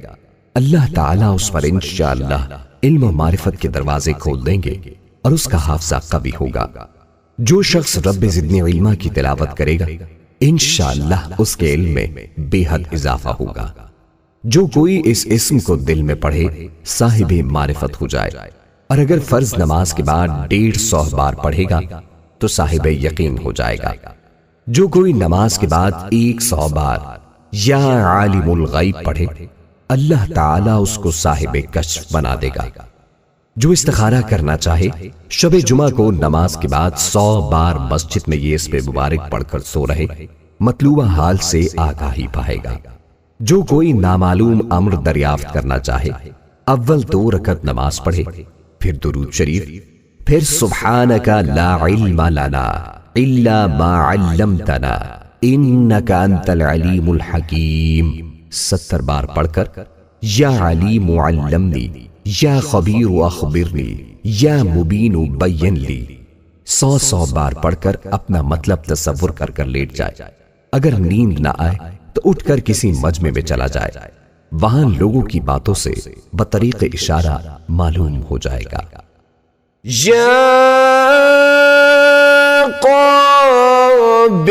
اللہ تعالیٰ اس پر انشاءاللہ علم و معرفت کے دروازے کھول دیں گے اور اس کا حافظہ قوی ہوگا۔ جو شخص رب زدنی علما کی تلاوت کرے گا، انشاءاللہ اس کے علم میں بے حد اضافہ ہوگا۔ جو کوئی اس اسم کو دل میں پڑھے، صاحب معرفت ہو جائے، اور اگر فرض نماز کے بعد 150 بار پڑھے گا تو صاحب یقین ہو جائے گا۔ جو کوئی نماز کے بعد 100 بار یا عالم الغیب پڑھے، اللہ تعالیٰ اس کو صاحب کشف بنا دے گا۔ جو استخارہ کرنا چاہے، شب جمعہ کو نماز کے بعد 100 بار مسجد میں یہ اسم مبارک پڑھ کر سو رہے، مطلوبہ حال سے آگاہی پائے گا۔ جو کوئی نامعلوم امر دریافت کرنا چاہے، اول 2 رکعت نماز پڑھے، پھر درود شریف، پھر سبحانک لا علم لنا الا ما علمتنا انک انت العلیم الحکیم 70 بار پڑھ کر یا علیم علمنی، یا خبیر اخبرنی، یا مبین بین لی 100 بار پڑھ کر اپنا مطلب تصور کر کر لیٹ جائے۔ اگر نیند نہ آئے تو اٹھ کر کسی مجمع میں چلا جائے، وہاں لوگوں کی باتوں سے بطریق اشارہ معلوم ہو جائے گا۔ یا قابض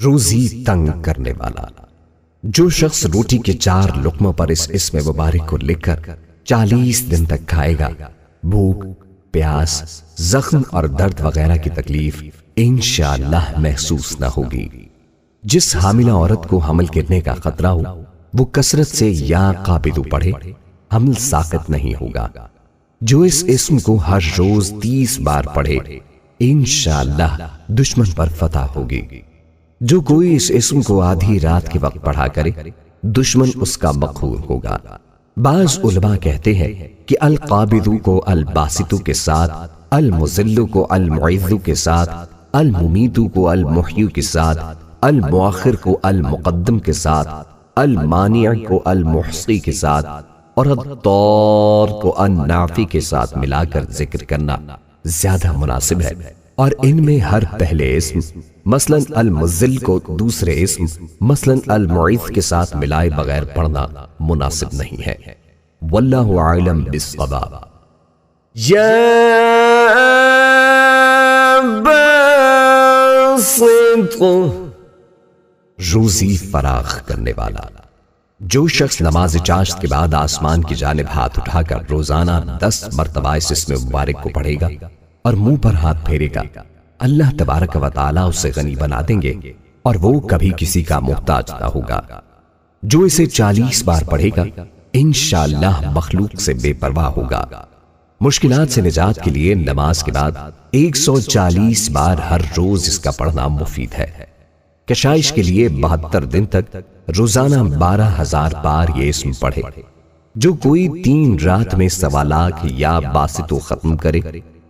روزی تنگ کرنے والا۔ جو شخص روٹی کے 4 لقموں پر اس اسم مبارک کو لکھ کر 40 دن تک کھائے گا، بھوک، پیاس، زخم اور درد وغیرہ کی تکلیف انشاءاللہ محسوس نہ ہوگی۔ جس حاملہ عورت کو حمل گرنے کا خطرہ ہو، وہ کثرت سے یا قابض پڑھے، حمل ساقط نہیں ہوگا۔ جو اس اسم کو ہر روز 30 بار پڑھے، انشاءاللہ دشمن پر فتح ہوگی۔ جو کوئی اس اسم کو آدھی رات کے وقت پڑھا کرے، دشمن اس کا مقہور ہوگا۔ بعض علماء کہتے ہیں کہ القابض کو الباسط کے ساتھ، المذل کو المعز کے ساتھ، الممیت کو المحیی کے ساتھ، المؤخر کو المقدم کے ساتھ، المانع کو المحصی کے ساتھ، اور الضار کو النافع کے ساتھ ملا کر ذکر کرنا زیادہ مناسب ہے، اور ان میں ہر پہلے اسم مثلا المذل کو دوسرے اسم مثلا المعز کے ساتھ ملائے بغیر پڑھنا مناسب نہیں ہے۔ واللہ اعلم بالصواب۔ یا باسط روزی فراخ کرنے والا۔ جو شخص نماز چاشت کے بعد آسمان کی جانب ہاتھ اٹھا کر روزانہ 10 مرتبہ اس اسم مبارک کو پڑھے گا اور منہ پر ہاتھ پھیرے گا، اللہ تبارک و تعالیٰ اسے غنی بنا دیں گے اور وہ کبھی کسی کا محتاج نہ ہوگا۔ جو اسے 40 بار پڑھے گا انشاءاللہ مخلوق سے بے پرواہ ہوگا۔ مشکلات سے نجات کے لیے نماز کے بعد 140 بار ہر روز اس کا پڑھنا مفید ہے۔ کشائش کے لیے 72 دن تک روزانہ 12,000 بار یہ اسم پڑھے۔ جو کوئی 3 رات میں 1.25 لاکھ یا باسطو ختم کرے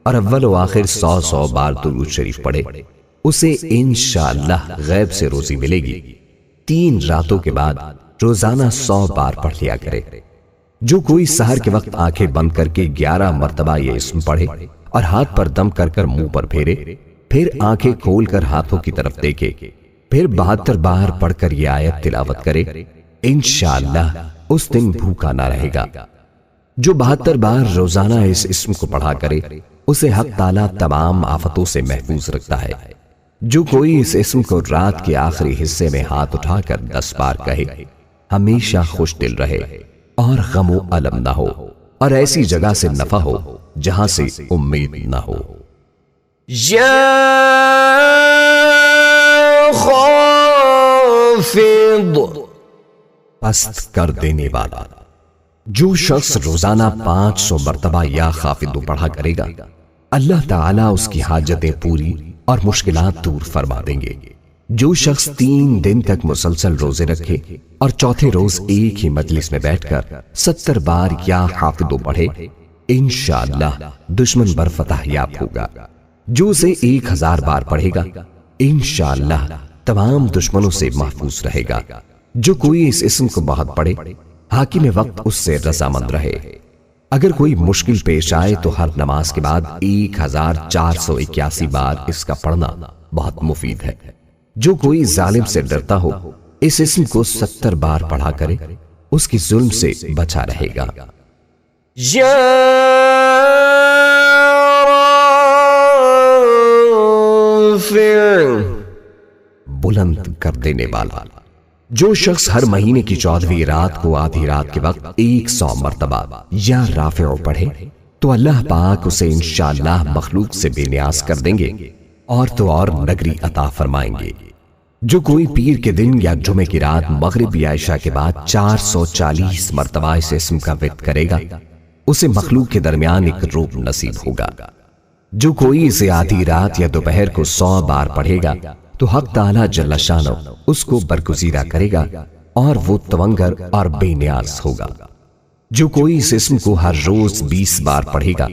اور اول و آخر 100 بار درود شریف پڑھے، اسے انشاءاللہ غیب سے روزی ملے گی۔ 3 راتوں کے بعد روزانہ 100 بار پڑھ لیا کرے۔ جو کوئی سحر کے وقت آنکھیں بند کر کے 11 مرتبہ یہ اسم پڑھے اور ہاتھ پر دم کر کر منہ پر پھیرے، پھر آنکھیں کھول کر ہاتھوں کی طرف دیکھے، پھر 72 بار پڑھ کر یہ آیت تلاوت کرے، انشاءاللہ اس دن بھوکا نہ رہے گا۔ جو 72 بار روزانہ اس اسم کو پڑھا کرے، اسے حق تعالیٰ تمام آفتوں سے محفوظ رکھتا ہے۔ جو کوئی اس اسم کو رات کے آخری حصے میں ہاتھ اٹھا کر 10 بار کہے، ہمیشہ خوش دل رہے اور غم و الم نہ ہو اور ایسی جگہ سے نفع ہو جہاں سے امید نہ ہو۔ یا خافض، پست کر دینے والا۔ جو شخص روزانہ 500 مرتبہ یا خافض پڑھا کرے گا، اللہ تعالیٰ اس کی حاجتیں پوری اور مشکلات دور فرما دیں گے۔ جو شخص 3 دن تک مسلسل روزے رکھے اور چوتھے روز ایک ہی مجلس میں بیٹھ کر 70 بار یا حافظ پڑھے، انشاءاللہ دشمن پر فتح یاب ہوگا۔ جو اسے 1000 بار پڑھے گا، انشاءاللہ تمام دشمنوں سے محفوظ رہے گا۔ جو کوئی اس اسم کو بہت پڑھے، حاکم وقت اس سے رضامند رہے۔ اگر کوئی مشکل پیش آئے تو ہر نماز کے بعد 1481 بار اس کا پڑھنا بہت مفید ہے۔ جو کوئی ظالم سے ڈرتا ہو، اس اسم کو 70 بار پڑھا کرے، اس کی ظلم سے بچا رہے گا۔ یا رافع، بلند کر دینے والا۔ جو شخص ہر مہینے کی 14ویں رات کو آدھی رات کے وقت 100 مرتبہ یا رافع پڑھے تو اللہ پاک اسے انشاءاللہ مخلوق سے بے نیاز کر دیں گے اور تو اور نگری عطا فرمائیں گے۔ جو کوئی پیر کے دن یا جمعے کی رات مغرب یا عشاء کے بعد 440 مرتبہ اس اسم کا ورد کرے گا، اسے مخلوق کے درمیان ایک روپ نصیب ہوگا۔ جو کوئی اسے آدھی رات یا دوپہر کو 100 بار پڑھے گا تو حق تعالیٰ جل شانہ اس کو برگزیدہ کرے گا اور وہ توانگر اور بے نیاز ہوگا۔ جو کوئی اس اسم کو ہر روز 20 بار پڑھے گا،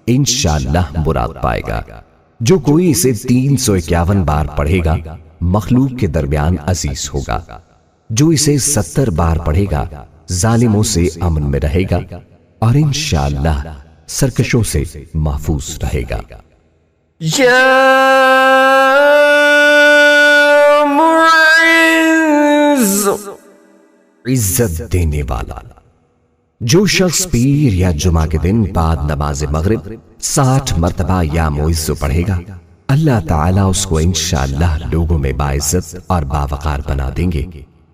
انشاءاللہ مراد پائے گا۔ جو کوئی اسے 351 بار پڑھے گا، مخلوق کے درمیان عزیز ہوگا۔ جو اسے 70 بار پڑھے گا، ظالموں سے امن میں رہے گا اور انشاءاللہ سرکشوں سے محفوظ رہے گا۔ یا معز، عزت دینے والا۔ جو شخص پیر یا جمعہ کے دن بعد نماز مغرب 60 مرتبہ یا معز پڑھے گا، اللہ تعالیٰ اس کو انشاءاللہ لوگوں میں باعزت اور باوقار بنا دیں گے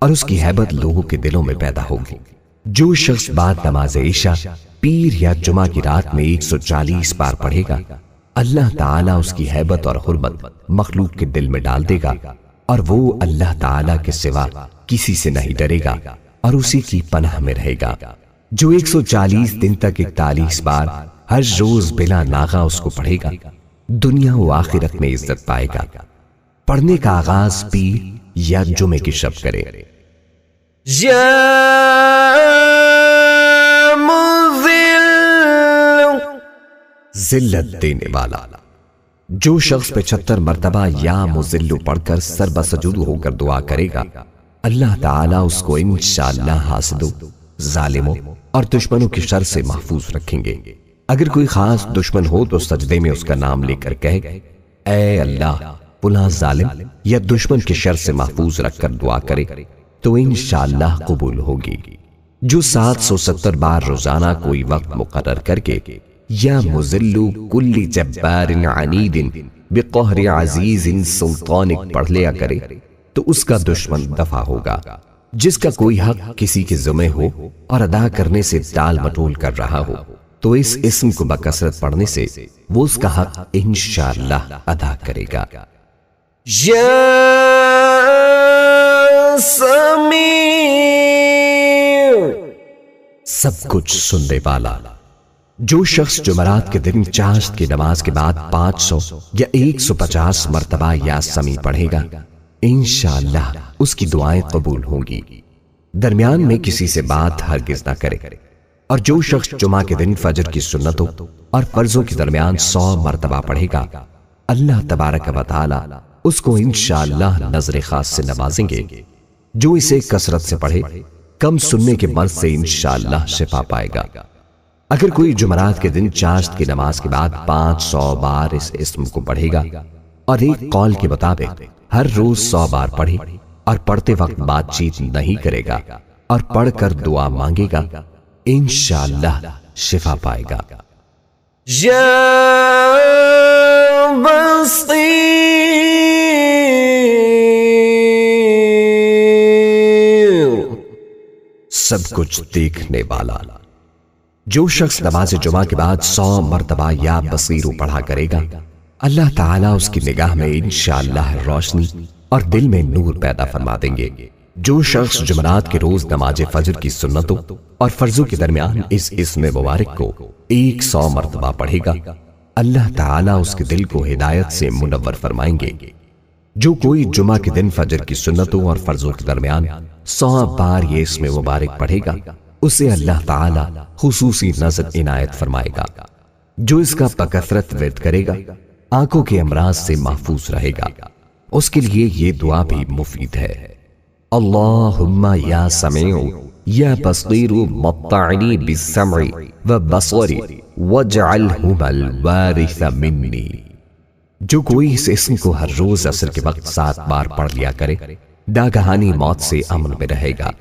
اور اس کی ہیبت لوگوں کے دلوں میں پیدا ہوگی۔ جو شخص بعد نماز عشاء پیر یا جمعہ کی رات میں 140 بار پڑھے گا، اللہ تعالیٰ اس کی ہیبت اور حرمت مخلوق کے دل میں ڈال دے گا اور وہ اللہ تعالیٰ کے سوا کسی سے نہیں ڈرے گا اور اسی کی پناہ میں رہے گا۔ جو 140 دن تک 41 بار ہر روز بلا ناغہ اس کو پڑھے گا، دنیا و آخرت میں عزت پائے گا۔ پڑھنے کا آغاز پیر یا جمعے کی شب کرے۔ یا مذل، ذلت دینے والا۔ جو شخص 75 مرتبہ یا مذل پڑھ کر سر بسجود ہو کر دعا کرے گا، اللہ تعالیٰ اس کو انشاءاللہ حاسدوں، ظالموں اور دشمنوں کی شر سے محفوظ رکھیں گے۔ اگر کوئی خاص دشمن ہو تو سجدے میں اس کا نام لے کر کہے، اے اللہ فلاں ظالم یا دشمن کی شر سے محفوظ رکھ کر دعا کرے تو انشاءاللہ قبول ہوگی۔ جو 770 بار روزانہ کوئی وقت مقرر کر کے یا مذل کل جبار عنید بقہر عزیز سلطانک پڑھ لیا کرے، تو اس کا دشمن دفع ہوگا۔ جس کا کوئی حق کسی کے ذمہ ہو اور ادا کرنے سے ٹال مٹول کر رہا ہو تو اس اسم کو بکثرت پڑھنے سے وہ اس کا حق انشاءاللہ ادا کرے گا۔ یا سمیع، سب کچھ سننے والا۔ جو شخص جمعرات کے دن چاشت کی نماز کے بعد 500 یا 150 مرتبہ یا سمیع پڑھے گا، انشاءاللہ اس کی دعائیں قبول ہوں گی۔ درمیان میں کسی سے بات ہرگز نہ کرے۔ اور جو شخص جمعہ کے دن فجر کی سنتوں اور فرضوں کے درمیان 100 مرتبہ پڑھے گا، اللہ تبارک و تعالی اس کو انشاءاللہ نظر خاص سے نوازیں گے۔ جو اسے کثرت سے پڑھے، کم سننے کے مرض سے انشاءاللہ شفا پائے گا۔ اگر کوئی جمعرات کے دن چاشت کی نماز کے بعد 500 بار اس اسم کو پڑھے گا اور ایک قول کے مطابق ہر روز 100 بار پڑھے اور پڑھتے وقت بات چیت نہیں کرے گا اور پڑھ کر دعا مانگے گا، انشاءاللہ شفا پائے گا۔ یا بصیر، سب کچھ دیکھنے والا۔ جو شخص نماز جمعہ کے بعد 100 مرتبہ یا بصیر پڑھا کرے گا، اللہ تعالیٰ اس کی نگاہ میں انشاءاللہ روشنی اور دل میں نور پیدا فرما دیں گے۔ جو شخص جمعرات کے روز نماز فجر کی سنتوں اور فرضوں کے درمیان اس اسم مبارک کو 100 مرتبہ پڑھے گا، اللہ تعالیٰ اس کے دل کو ہدایت سے منور فرمائیں گے۔ جو کوئی جمعہ کے دن فجر کی سنتوں اور فرضوں کے درمیان 100 بار یہ اسم مبارک پڑھے گا، اسے اللہ تعالیٰ خصوصی نظر عنایت فرمائے گا۔ جو اس کا بکثرت ورد کرے گا، آنکھوں کے امراض سے محفوظ رہے گا۔ اس کے لیے یہ دعا بھی مفید ہے: اللہم یا سمیع یا بصیر مطعنی بالسمع والبصر واجعلہما الوارث منی۔ جو کوئی اس اسم کو ہر روز عصر کے وقت 7 بار پڑھ لیا کرے، ناگہانی موت سے امن میں رہے گا۔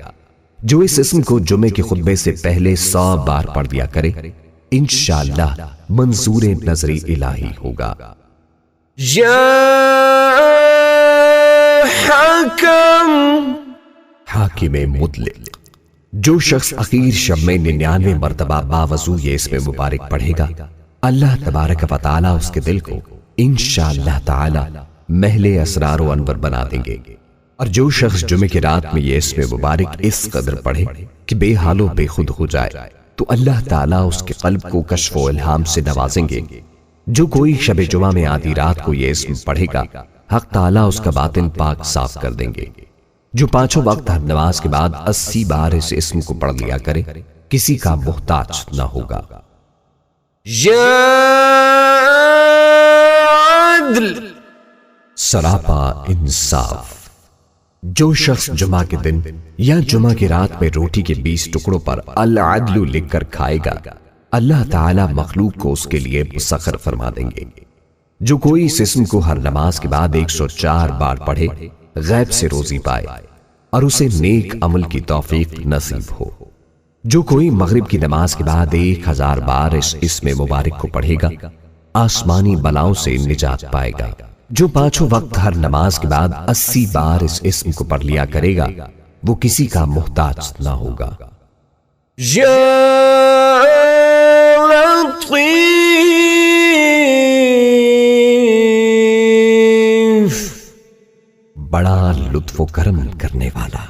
جو اس اسم کو جمعے کے خطبے سے پہلے 100 بار پڑھ لیا کرے، انشاءاللہ منظور نظری الہی ہوگا۔ یا حکم، حاکم مطلق۔ جو شخص اخیر شب میں 99 مرتبہ باوضو یہ اسم مبارک پڑھے گا، اللہ تبارک و تعالیٰ اس کے دل کو انشاءاللہ تعالی محل اسرار و انور بنا دیں گے۔ اور جو شخص جمعے کی رات میں یہ اسم مبارک اس قدر پڑھے کہ بے حال و بے خود ہو جائے، تو اللہ تعالیٰ اس کے قلب کو کشف و الہام سے نوازیں گے۔ جو کوئی شب جمعہ میں آدھی رات کو یہ اسم پڑھے گا، حق تعالیٰ اس کا باطن پاک صاف کر دیں گے۔ جو 5 وقت ہر نماز کے بعد 80 بار اس اسم کو پڑھ لیا کرے، کسی کا محتاج نہ ہوگا۔ یا عدل، سراپا انصاف۔ جو شخص جمعہ کے دن یا جمعہ کی رات میں روٹی کے 20 ٹکڑوں پر العدل لکھ کر کھائے گا، اللہ تعالیٰ مخلوق کو اس کے لیے مسخر فرما دیں گے۔ جو کوئی اس اسم کو ہر نماز کے بعد 104 بار پڑھے، غیب سے روزی پائے اور اسے نیک عمل کی توفیق نصیب ہو۔ جو کوئی مغرب کی نماز کے بعد 1000 بار اس اسم مبارک کو پڑھے گا، آسمانی بلاؤں سے نجات پائے گا۔ جو 5 وقت ہر نماز کے بعد 80 بار اس اسم کو پڑھ لیا کرے گا، وہ کسی کا محتاج نہ ہوگا۔ یا لطیف، بڑا لطف و کرم کرنے والا۔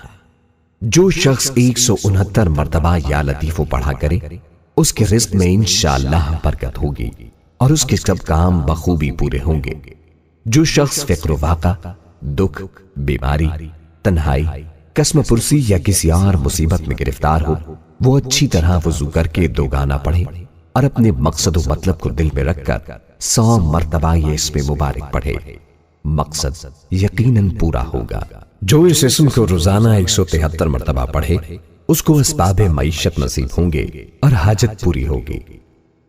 جو شخص 169 مرتبہ یا لطیف پڑھا کرے، اس کے رزق میں انشاءاللہ برکت ہوگی اور اس کے سب کام بخوبی پورے ہوں گے۔ جو شخص فقر و واقع، دکھ، بیماری، تنہائی، قسم پرسی یا کسی اور مصیبت میں گرفتار ہو، وہ اچھی طرح وضو کر کے 2 گانا پڑھے اور اپنے مقصد و مطلب کو دل میں رکھ کر 100 مرتبہ یہ اسم مبارک پڑھے، مقصد یقیناً پورا ہوگا۔ جو اس اسم کو روزانہ 173 مرتبہ پڑھے، اس کو اسباب معیشت نصیب ہوں گے اور حاجت پوری ہوگی۔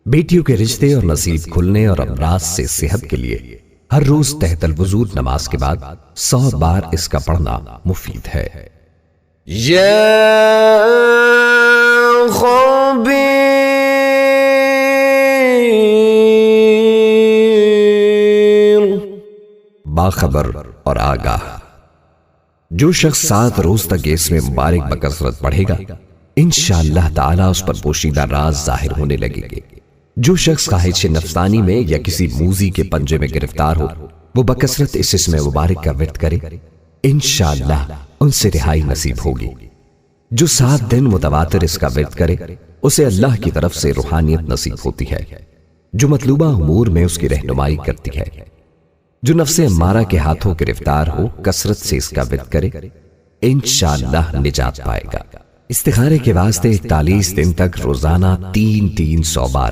بیٹیوں کے رشتے اور نصیب کھلنے اور امراض سے صحت کے لیے ہر روز تحت الوضو نماز کے بعد 100 بار اس کا پڑھنا مفید ہے۔ یا خبیر، باخبر اور آگاہ۔ جو شخص 7 روز تک اس میں مبارک بکثرت پڑھے گا انشاءاللہ تعالیٰ اس پر پوشیدہ راز ظاہر ہونے لگے گے۔ جو شخص خواہش نفسانی میں یا کسی موذی کے پنجے میں گرفتار ہو وہ بکثرت اس اسم مبارک کا ورد کرے، انشاءاللہ ان سے رہائی نصیب ہوگی۔ جو 7 دن متواتر اس کا ورد کرے اسے اللہ کی طرف سے روحانیت نصیب ہوتی ہے جو مطلوبہ امور میں اس کی رہنمائی کرتی ہے۔ جو نفس امارہ کے ہاتھوں گرفتار ہو کثرت سے اس کا ورد کرے انشاءاللہ نجات پائے گا۔ استخارے کے واسطے 41 دن تک روزانہ 300 بار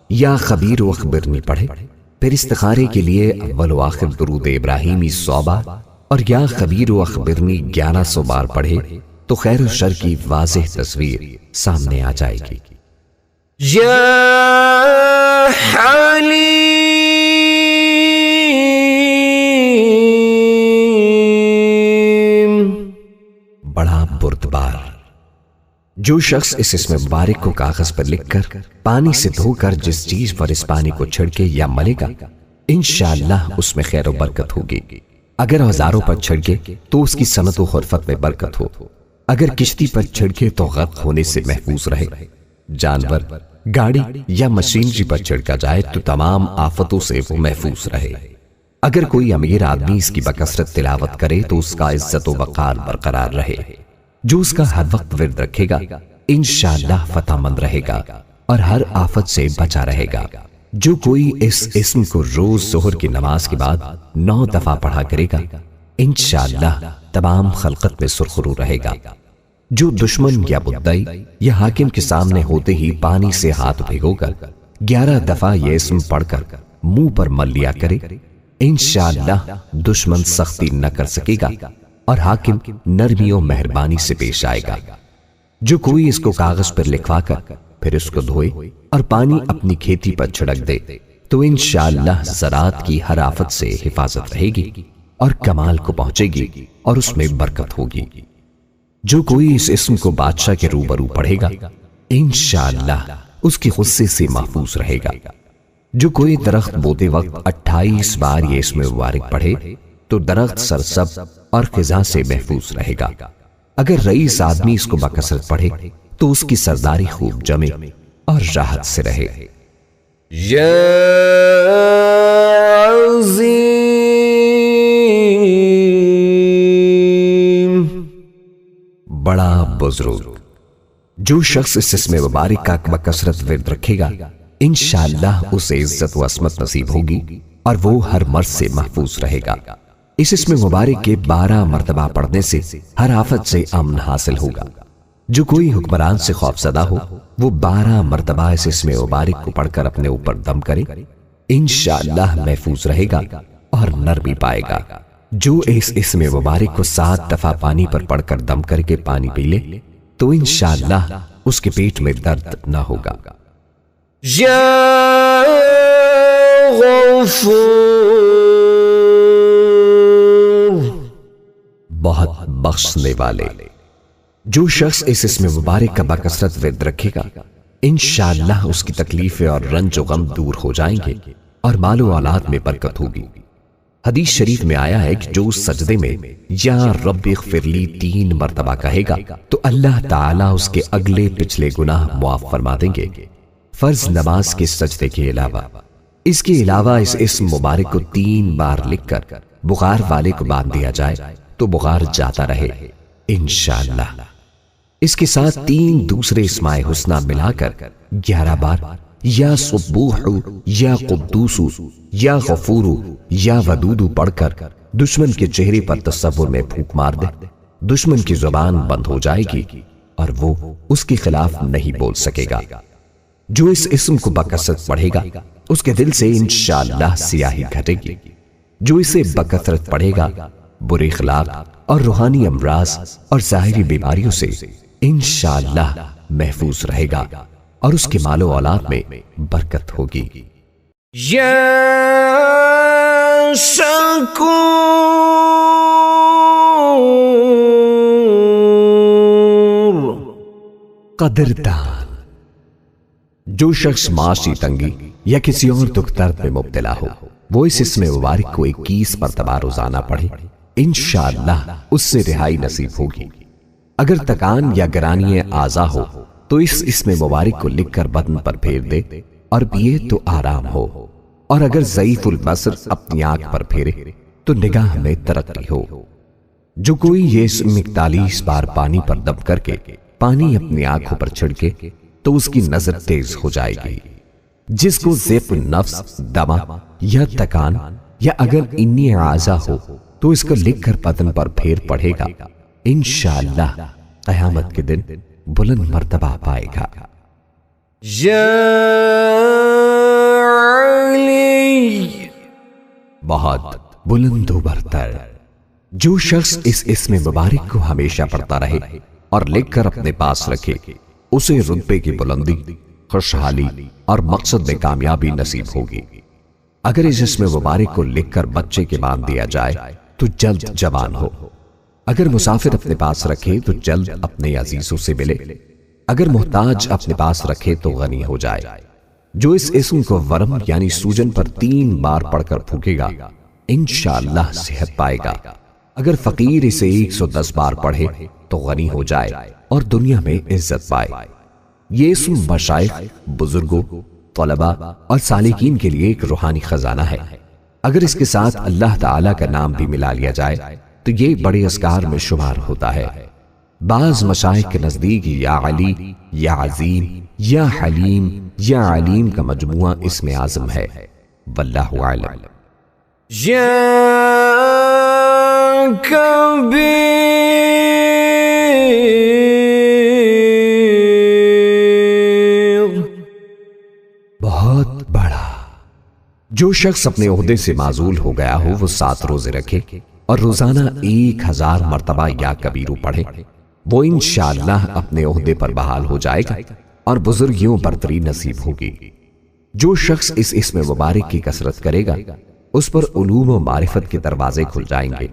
یا خبیر و اخبرنی پڑھے، پھر استخارے کے لیے اول و آخر درود ابراہیمی 100 بار اور یا خبیر و اخبرنی 1100 بار پڑھے تو خیر و شر کی واضح تصویر سامنے آ جائے گی۔ یا حلیم بڑا بردبار۔ جو شخص اس اسم مبارک کو کاغذ پر لکھ کر پانی سے دھو کر جس چیز پر اس پانی کو چھڑکے یا ملے گا انشاءاللہ اس میں خیر و برکت ہوگی۔ اگر اوزاروں پر چھڑکے تو اس کی صنعت و خرفت میں برکت ہو، اگر کشتی پر چھڑکے تو غرق ہونے سے محفوظ رہے، جانور، گاڑی یا مشینری پر چھڑکا جائے تو تمام آفتوں سے وہ محفوظ رہے۔ اگر کوئی امیر آدمی اس کی بکثرت تلاوت کرے تو اس کا عزت و وقار برقرار رہے۔ جو اس کا ہر وقت ورد رکھے گا انشاءاللہ فتح مند رہے گا اور ہر آفت سے بچا رہے گا۔ جو کوئی اس اسم کو روز ظہر کی نماز کے بعد 9 دفعہ پڑھا کرے گا انشاءاللہ تمام خلقت میں سرخرو رہے گا۔ جو دشمن یا بدعی یا حاکم کے سامنے ہوتے ہی پانی سے ہاتھ بھگو کر 11 دفعہ یہ اسم پڑھ کر منہ پر مل لیا کرے انشاءاللہ دشمن سختی نہ کر سکے گا اور حاکم نرمی و مہربانی سے پیش آئے گا۔ جو کوئی اس کو کاغذ پر لکھوا کر پھر اس کو دھوئے اور پانی اپنی کھیتی پر چھڑک دے تو انشاءاللہ زراعت کی ہر آفت سے حفاظت رہے گی اور کمال کو پہنچے گی اور اس میں برکت ہوگی۔ جو کوئی اس اسم کو بادشاہ کے روبرو پڑھے گا انشاءاللہ اس کی غصے سے محفوظ رہے گا۔ جو کوئی درخت بوتے وقت 28 بار یہ اسم مبارک پڑھے تو درخت سرسبز اور خزاں سے محفوظ رہے گا۔ اگر رئیس آدمی اس کو بکثرت پڑھے تو اس کی سرداری خوب جمے اور راحت سے رہے۔ یا عظیم بڑا بزرگ۔ جو شخص اس اسم مبارک کا بکثرت ورد رکھے گا انشاءاللہ اسے عزت و عصمت نصیب ہوگی اور وہ ہر مرض سے محفوظ رہے گا۔ اس اسم مبارک کے 12 مرتبہ پڑھنے سے ہر آفت سے امن حاصل ہوگا۔ جو کوئی حکمران سے خوف زدہ ہو وہ 12 مرتبہ اس اسم مبارک کو پڑھ کر اپنے اوپر دم کرے انشاءاللہ محفوظ رہے گا اور نرمی پائے گا۔ جو اس اسم مبارک کو 7 دفعہ پانی پر پڑھ کر دم کر کے پانی پی لے تو انشاءاللہ اس کے پیٹ میں درد نہ ہوگا۔ یا غفور بہت بخشنے والے۔ جو شخص اس اسم مبارک کا بکثرت ورد رکھے گا انشاءاللہ اس کی تکلیفیں اور رنج و غم دور ہو جائیں گے اور مال و اولاد میں برکت ہوگی۔ حدیث شریف میں آیا ہے کہ جو سجدے میں یا رب اغفر لی 3 مرتبہ کہے گا تو اللہ تعالیٰ اس کے اگلے پچھلے گناہ معاف فرما دیں گے، فرض نماز کے سجدے کے علاوہ۔ اس کے علاوہ اس اسم مبارک کو 3 بار لکھ کر بخار والے کو باندھ دیا جائے تو بخار جاتا رہے انشاءاللہ۔ اس کے ساتھ 3 دوسرے اسماء حسنہ ملا کر 11 بار یا سبوح یا قدوس یا غفور یا ودود پڑھ کر دشمن کے چہرے پر تصور میں پھونک مار دے، دشمن کی زبان بند ہو جائے گی اور وہ اس کے خلاف نہیں بول سکے گا۔ جو اس اسم کو بکثرت پڑھے گا اس کے دل سے انشاءاللہ سیاہی گھٹے گی۔ جو اسے بکثرت پڑھے گا برے اخلاق اور روحانی امراض اور ظاہری بیماریوں سے انشاءاللہ محفوظ رہے گا اور اس کے مال و اولاد میں برکت ہوگی۔ یا شکور قدردان۔ جو شخص معاشی تنگی یا کسی اور دکھ درد میں مبتلا ہو وہ اس اسم مبارک کو 21 مرتبہ روزانہ پڑھے انشاءاللہ اس سے رہائی نصیب ہوگی۔ اگر تکان یا گرانی اعضا ہو تو اس اسم مبارک کو لکھ کر بدن پر پھیر دے اور پیے تو آرام ہو، اور اگر ضعیف البصر اپنی آنکھ پر پھیرے تو نگاہ میں ترقی ہو۔ جو کوئی یہ اسم 41 بار پانی پر دم کر کے پانی اپنی آنکھوں پر چھڑکے تو اس کی نظر تیز ہو جائے گی۔ جس کو ضعف النفس، دمہ یا تکان یا اگر انی اعضا ہو تو اس کو لکھ کر بدن پر پھیر پڑھے گا، انشاءاللہ قیامت کے دن بلند مرتبہ پائے گا۔ یا علی، بہت بلند و برتر۔ جو شخص اس اسم مبارک کو ہمیشہ پڑھتا رہے اور لکھ کر اپنے پاس رکھے، اسے رتبے کی بلندی، خوشحالی اور مقصد میں کامیابی نصیب ہوگی۔ اگر اس اسم مبارک کو لکھ کر بچے کے باندھ دیا جائے تو جلد جوان ہو، اگر مسافر اپنے پاس رکھے تو جلد اپنے عزیزوں سے ملے، اگر محتاج اپنے پاس رکھے تو غنی ہو جائے۔ جو اس اسم کو ورم یعنی سوجن پر 3 بار پڑھ کر پھونکے گا، انشاءاللہ صحت پائے گا۔ اگر فقیر اسے 110 بار پڑھے تو غنی ہو جائے اور دنیا میں عزت پائے۔ یہ اسم مشائخ، بزرگوں، طلباء اور سالکین کے لیے ایک روحانی خزانہ ہے۔ اگر اس کے ساتھ اللہ تعالیٰ کا نام بھی ملا لیا جائے تو یہ بڑے اذکار میں شمار ہوتا ہے۔ بعض مشائخ کے نزدیک یا علی، یا عظیم، یا حلیم، یا علیم کا مجموعہ اسم اعظم ہے۔ واللہ اعلم۔ یا کبیر، بہت بڑا۔ جو شخص اپنے عہدے سے معزول ہو گیا ہو وہ 7 روزے رکھے اور روزانہ 1000 مرتبہ یا کبیرو پڑھے، وہ انشاءاللہ اپنے عہدے پر بحال ہو جائے گا اور بزرگیوں برتری نصیب ہوگی۔ جو شخص اس اسم مبارک کی کثرت کرے گا اس پر علوم و معرفت کے دروازے کھل جائیں گے۔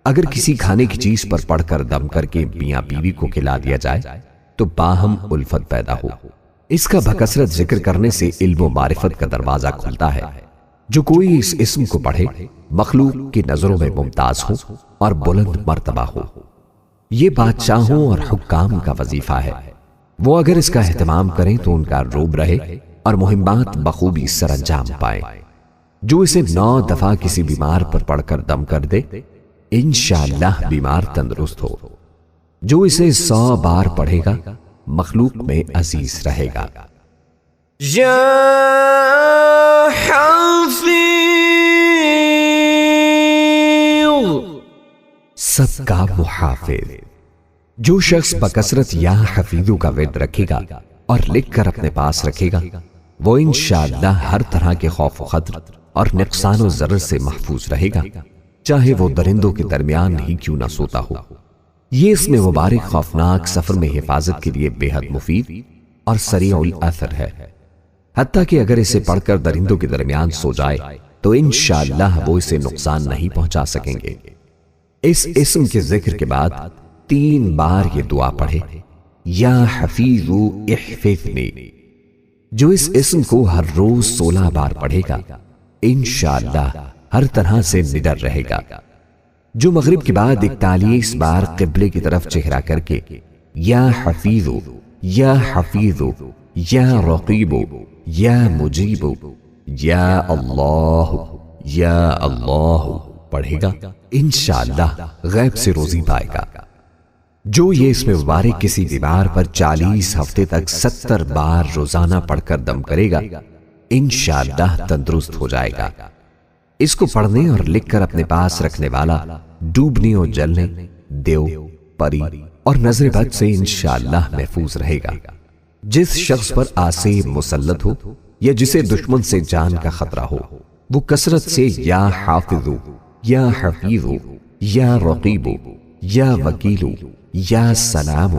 اگر کسی کھانے کی چیز پر پڑھ کر دم کر کے میاں بیوی کو کھلا دیا جائے تو باہم الفت پیدا ہو۔ اس کا بکثرت ذکر کرنے سے علم و معرفت کا دروازہ کھلتا ہے۔ جو کوئی اس اسم کو پڑھے مخلوق کی نظروں میں ممتاز ہو اور بلند مرتبہ ہو۔ یہ بادشاہوں اور حکام کا وظیفہ ہے، وہ اگر اس کا اہتمام کریں تو ان کا روب رہے اور مہمات بخوبی سر انجام پائیں۔ جو اسے 9 دفعہ کسی بیمار پر پڑھ کر دم کر دے، انشاءاللہ بیمار تندرست ہو۔ جو اسے 100 بار پڑھے گا مخلوق میں عزیز رہے گا۔ یا حفیظ، سب کا محافظ۔ جو شخص بکثرت یا حفیظو کا ورد رکھے گا اور لکھ کر اپنے پاس رکھے گا، وہ انشاءاللہ ہر طرح کے خوف و خطر اور نقصان و ضرر سے محفوظ رہے گا، چاہے وہ درندوں کے درمیان ہی کیوں نہ سوتا ہو۔ یہ اسم مبارک خوفناک سفر میں حفاظت کے لیے بے حد مفید اور سریع الاثر ہے۔ حتیٰ کہ اگر اسے پڑھ کر درندوں کے درمیان سو جائے تو انشاءاللہ وہ اسے نقصان نہیں پہنچا سکیں گے۔ اس اسم کے ذکر کے بعد 3 بار یہ دعا پڑھے، یا حفیظ احفظنی۔ جو اس اسم کو ہر روز 16 بار پڑھے گا انشاءاللہ ہر طرح سے نڈر رہے گا۔ جو مغرب کے بعد 41 بار قبلے کی طرف چہرہ کر کے یا حفیظ، یا حفیظ، یا رقیب، یا مجیب، یا اللہ پڑھے گا، انشاءاللہ غیب سے روزی پائے گا۔ جو یہ اسم مبارک کسی بیمار پر 40 ہفتے تک 70 بار روزانہ پڑھ کر دم کرے گا، انشاءاللہ تندرست ہو جائے گا۔ اس کو پڑھنے اور لکھ کر اپنے پاس رکھنے والا ڈوبنے اور جلنے، دیو، پری اور نظر بد سے انشاءاللہ محفوظ رہے گا۔ جس شخص پر آسیب مسلط ہو یا جسے دشمن سے جان کا خطرہ ہو، وہ کثرت سے یا حافظ، یا حفیظ، یا رقیب، یا وکیل، یا سلام،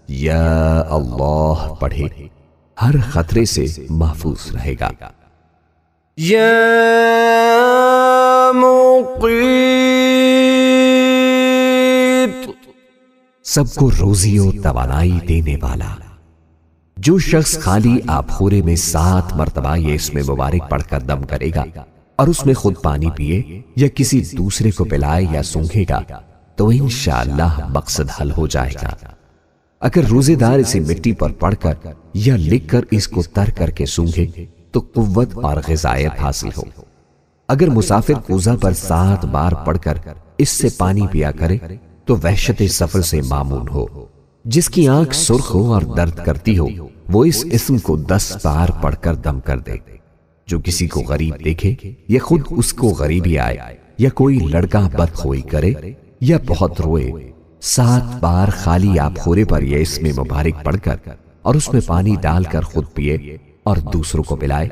یا اللہ پڑھے، ہر خطرے سے محفوظ رہے گا۔ یا مقیت، سب کو روزی و توانائی دینے والا۔ جو شخص خالی آبخورے میں 7 مرتبہ یہ اسم مبارک پڑھ کر دم کرے گا اور اس میں خود پانی پیے یا کسی دوسرے کو پلائے یا سونگھے گا تو انشاءاللہ مقصد حل ہو جائے گا۔ اگر روزے دار اسے مٹی پر پڑھ کر یا لکھ کر اس کو تر کر کے سونگھے تو قوت اور غذائیت حاصل ہو۔ اگر مسافر کوزہ پر 7 بار پڑھ کر اس سے پانی پیا کرے تو وحشت سفر سے معمون ہو۔ جس کی آنکھ سرخ ہو اور درد کرتی ہو وہ اس اسم کو 10 بار پڑھ کر دم کر دے۔ جو کسی کو غریب دیکھے یا خود اس کو غریبی آئے یا کوئی لڑکا بدخوئی کرے یا بہت روئے، 7 بار خالی آب خورے پر یہ اسم مبارک پڑھ کر اور اس میں پانی ڈال کر خود پیے اور دوسروں کو پلائے،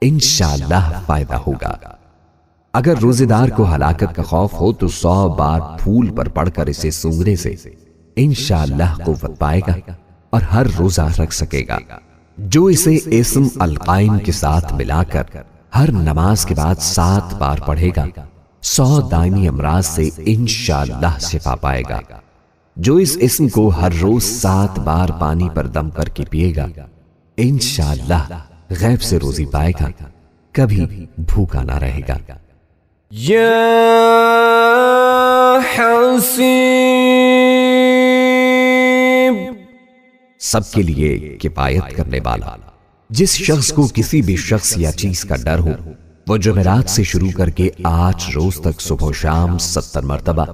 انشاءاللہ فائدہ ہوگا۔ اگر روزے دار کو ہلاکت کا خوف ہو تو 100 بار پھول پر پڑھ کر اسے سونگھنے سے انشاءاللہ قوت پائے گا اور ہر روزہ رکھ سکے گا۔ جو اسے اسم القائم کے ساتھ ملا کر ہر نماز کے بعد 7 بار پڑھے گا 100 دائمی امراض سے انشاءاللہ شفا پائے گا۔ جو اس اسم کو ہر روز 7 بار پانی پر دم کر کے پیے گا انشاءاللہ غیب سے روزی پائے گا، کبھی بھوکا نہ رہے گا۔ یا حسیب، سب کے لیے کفایت کرنے والا۔ جس شخص کو کسی بھی شخص یا چیز کا ڈر ہو وہ جمعرات سے شروع کر کے 8 روز تک صبح و شام 70 مرتبہ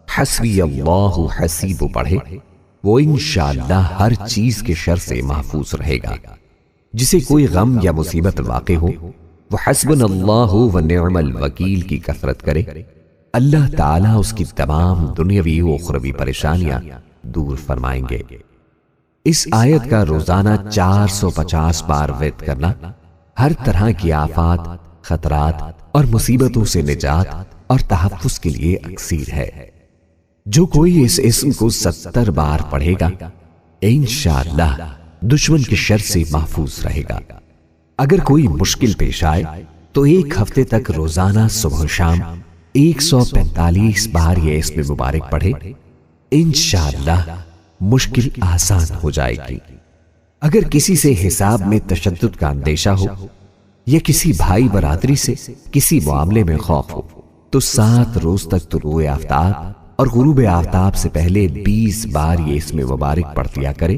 حسبی اللہ حسیب پڑھے، وہ انشاءاللہ ہر چیز کے شر سے محفوظ رہے گا۔ جسے کوئی غم یا مصیبت واقع ہو وہ حسبنا اللہ و نعم الوکیل کی کثرت کرے، اللہ تعالیٰ اس کی تمام دنیاوی و اخروی پریشانیاں دور فرمائیں گے۔ اس آیت کا روزانہ 450 بار ورد کرنا ہر طرح کی آفات، خطرات اور مصیبتوں سے نجات اور تحفظ کے لیے اکسیر ہے۔ جو کوئی اس اسم کو 70 بار پڑھے گا انشاءاللہ دشمن کے شر سے محفوظ رہے گا۔ اگر کوئی مشکل پیش آئے تو 1 ہفتے تک روزانہ صبح و شام 145 بار یہ اسم مبارک پڑھے، انشاءاللہ مشکل آسان ہو جائے گی۔ اگر کسی سے حساب میں تشدد کا اندیشہ ہو یا کسی بھائی برادری سے کسی معاملے میں خوف ہو تو 7 روز تک طلوع آفتاب اور غروب آفتاب سے پہلے 20 بار یہ اسم مبارک پڑھ لیا کرے۔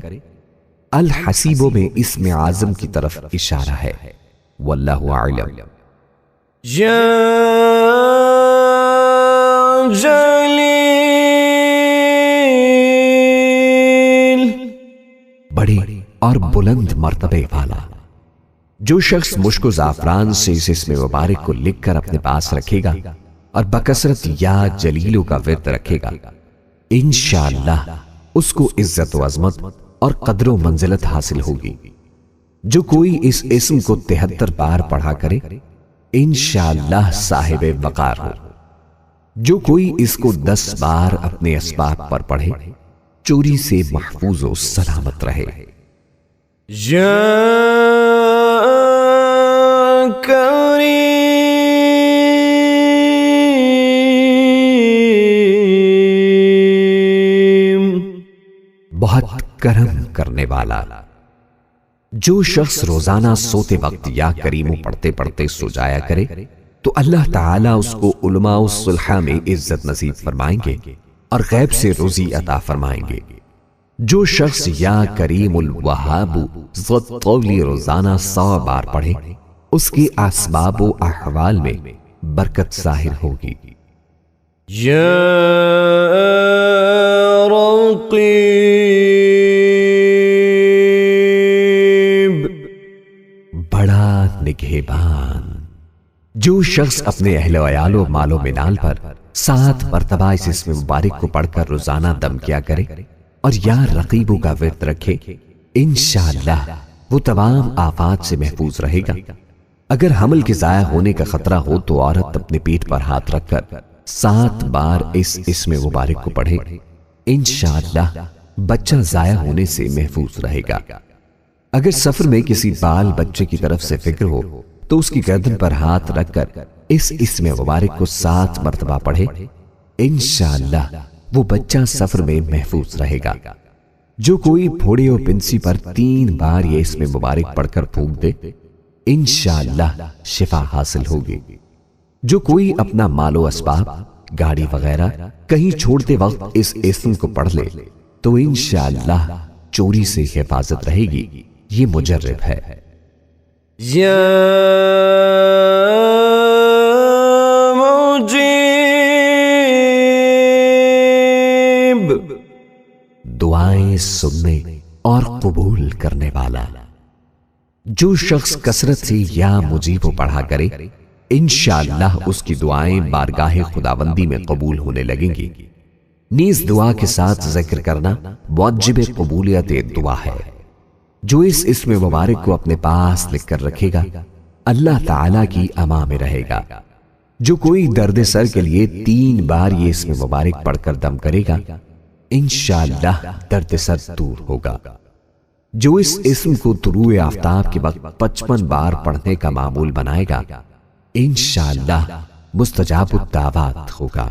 الحسیبوں میں اسم اعظم کی طرف اشارہ ہے، واللہ اعلم۔ یا جلیل، بڑے اور بلند مرتبے والا۔ جو شخص مشک و زعفران سے اس اسم مبارک کو لکھ کر اپنے پاس رکھے گا اور بکثرت یا جلیلوں کا ورد رکھے گا انشاءاللہ اس کو عزت و عظمت اور قدر و منزلت حاصل ہوگی۔ جو کوئی اس اسم کو 73 بار پڑھا کرے انشاءاللہ صاحب وقار ہو۔ جو کوئی اس کو 10 بار اپنے اسباب پر پڑھے چوری سے محفوظ و سلامت رہے۔ یا کریم، بہت کرم کرنے والا۔ جو شخص روزانہ سوتے وقت یا کریموں پڑھتے پڑھتے سو جایا کرے تو اللہ تعالیٰ اس کو علماء الصلحہ میں عزت نصیب فرمائیں گے اور غیب سے روزی عطا فرمائیں گے۔ جو شخص یا کریم الوہاب ذو الطول روزانہ 100 بار پڑھے اس کے اسباب و احوال میں برکت ظاہر ہوگی۔ یا رقیب، بڑا نگہبان۔ جو شخص اپنے اہل و عیال و مال و منال پر 7 مرتبہ اس اسم مبارک کو پڑھ کر روزانہ دم کیا کرے اور یا رقیبوں کا ورد رکھے انشاءاللہ وہ تمام آفات سے محفوظ رہے گا۔ اگر حمل کے ضائع ہونے کا خطرہ ہو تو عورت اپنے پیٹ پر ہاتھ رکھ کر 7 بار اس اسم مبارک کو پڑھے انشاءاللہ بچہ ضائع ہونے سے محفوظ رہے گا۔ اگر سفر میں کسی بال بچے کی طرف سے فکر ہو تو اس کی گردن پر ہاتھ رکھ کر اس اسم مبارک کو 7 مرتبہ پڑھے انشاءاللہ وہ بچہ سفر میں محفوظ رہے گا۔ جو کوئی پھوڑے اور پنسی پر 3 بار یہ اسم مبارک پڑھ کر پھونک دے انشاءاللہ شفا حاصل ہوگی۔ جو کوئی اپنا مال و اسباب، گاڑی وغیرہ کہیں چھوڑتے وقت اس اسم کو پڑھ لے تو انشاءاللہ چوری سے حفاظت رہے گی۔ یہ مجرب ہے۔ یا مجیب، دعائیں سننے اور قبول کرنے والا۔ جو شخص کثرت سے یا مجیب پڑھا کرے انشاءاللہ اس کی دعائیں بارگاہ خداوندی میں قبول ہونے لگیں گی۔ نیز دعا کے ساتھ ذکر کرنا موجب قبولیت دعا ہے۔ جو اس اسم مبارک کو اپنے پاس لکھ کر رکھے گا اللہ تعالی کی اما میں رہے گا۔ جو کوئی درد سر کے لیے 3 بار یہ اسم مبارک پڑھ کر دم کرے گا انشاءاللہ درد سر دور ہوگا۔ جو اس اسم کو طلوع آفتاب کے وقت 55 بار پڑھنے کا معمول بنائے گا انشاءاللہ مستجاب الدعوات ہوگا۔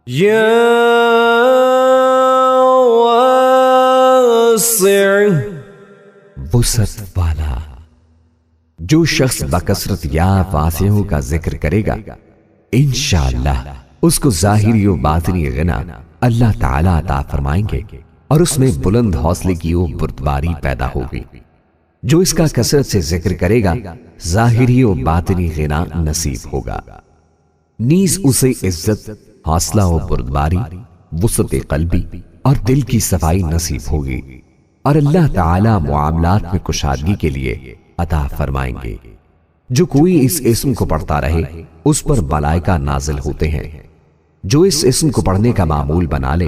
یا واسع، وسعت والا۔ جو شخص بکثرت یا واسعوں کا ذکر کرے گا انشاءاللہ اس کو ظاہری و باطنی غنا اللہ تعالی عطا فرمائیں گے اور اس میں بلند حوصلے کی وہ بردباری پیدا ہوگی۔ جو اس کا کثرت سے ذکر کرے گا ظاہری و باطنی غنا نصیب ہوگا۔ نیز اسے عزت، حوصلہ و بردباری، وسعت قلبی اور دل کی صفائی نصیب ہوگی اور اللہ تعالی معاملات میں کشادگی کے لیے عطا فرمائیں گے۔ جو کوئی اس اسم کو پڑھتا رہے اس پر ملائکہ نازل ہوتے ہیں۔ جو اس اسم کو پڑھنے کا معمول بنا لے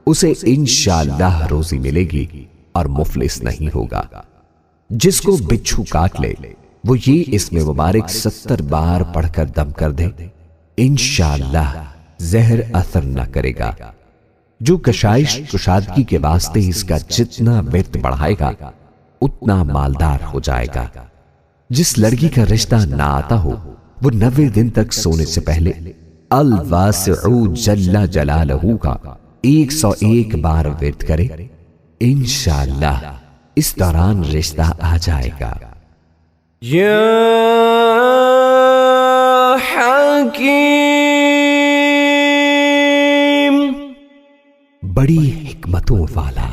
اسے انشاءاللہ روزی ملے گی اور مفلس نہیں ہوگا۔ جس کو بچھو کاٹ لے وہ یہ اسم مبارک 70 بار پڑھ کر دم کر دے انشاءاللہ زہر اثر نہ کرے گا۔ جو کشائش کشادگی کے واسطے اس کا جتنا ورد بڑھائے گا اتنا مالدار ہو جائے گا۔ جس لڑکی کا رشتہ نہ آتا ہو وہ 90 دن تک سونے سے پہلے الواسع جل جلالہ کا 101 بار ورد کرے انشاءاللہ اس دوران رشتہ آ جائے گا۔ یا حکیم، بڑی حکمتوں والا۔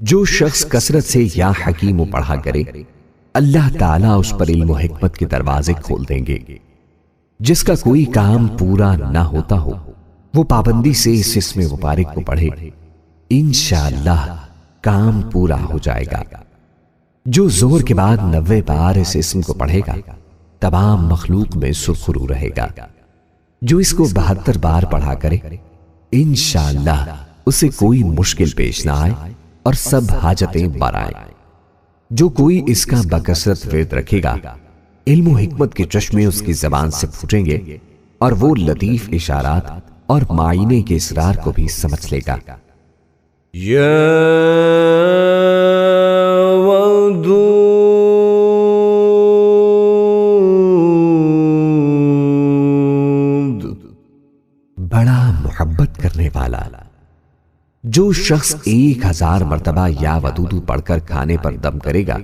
جو شخص کثرت سے یا حکیم پڑھا کرے اللہ تعالیٰ اس پر علم و حکمت کے دروازے کھول دیں گے۔ جس کا کوئی کام پورا نہ ہوتا ہو وہ پابندی سے اس اسم مبارک کو پڑھے انشاءاللہ کام پورا ہو جائے گا۔ جو ظہر کے بعد 90 بار اس اسم کو پڑھے گا تمام مخلوق میں سرخرو رہے گا۔ جو اس کو 72 بار پڑھا کرے انشاءاللہ اسے کوئی مشکل پیش نہ آئے اور سب حاجتیں بر آئیں۔ جو کوئی اس کا بکثرت ورد رکھے گا علم و حکمت کے چشمے اس کی زبان سے پھوٹیں گے اور وہ لطیف اشارات اور معائنے کے اسرار کو بھی سمجھ لے گا۔ یا ودود، بڑا محبت کرنے والا۔ جو شخص 1000 مرتبہ یا ودودو پڑھ کر کھانے پر دم کرے گا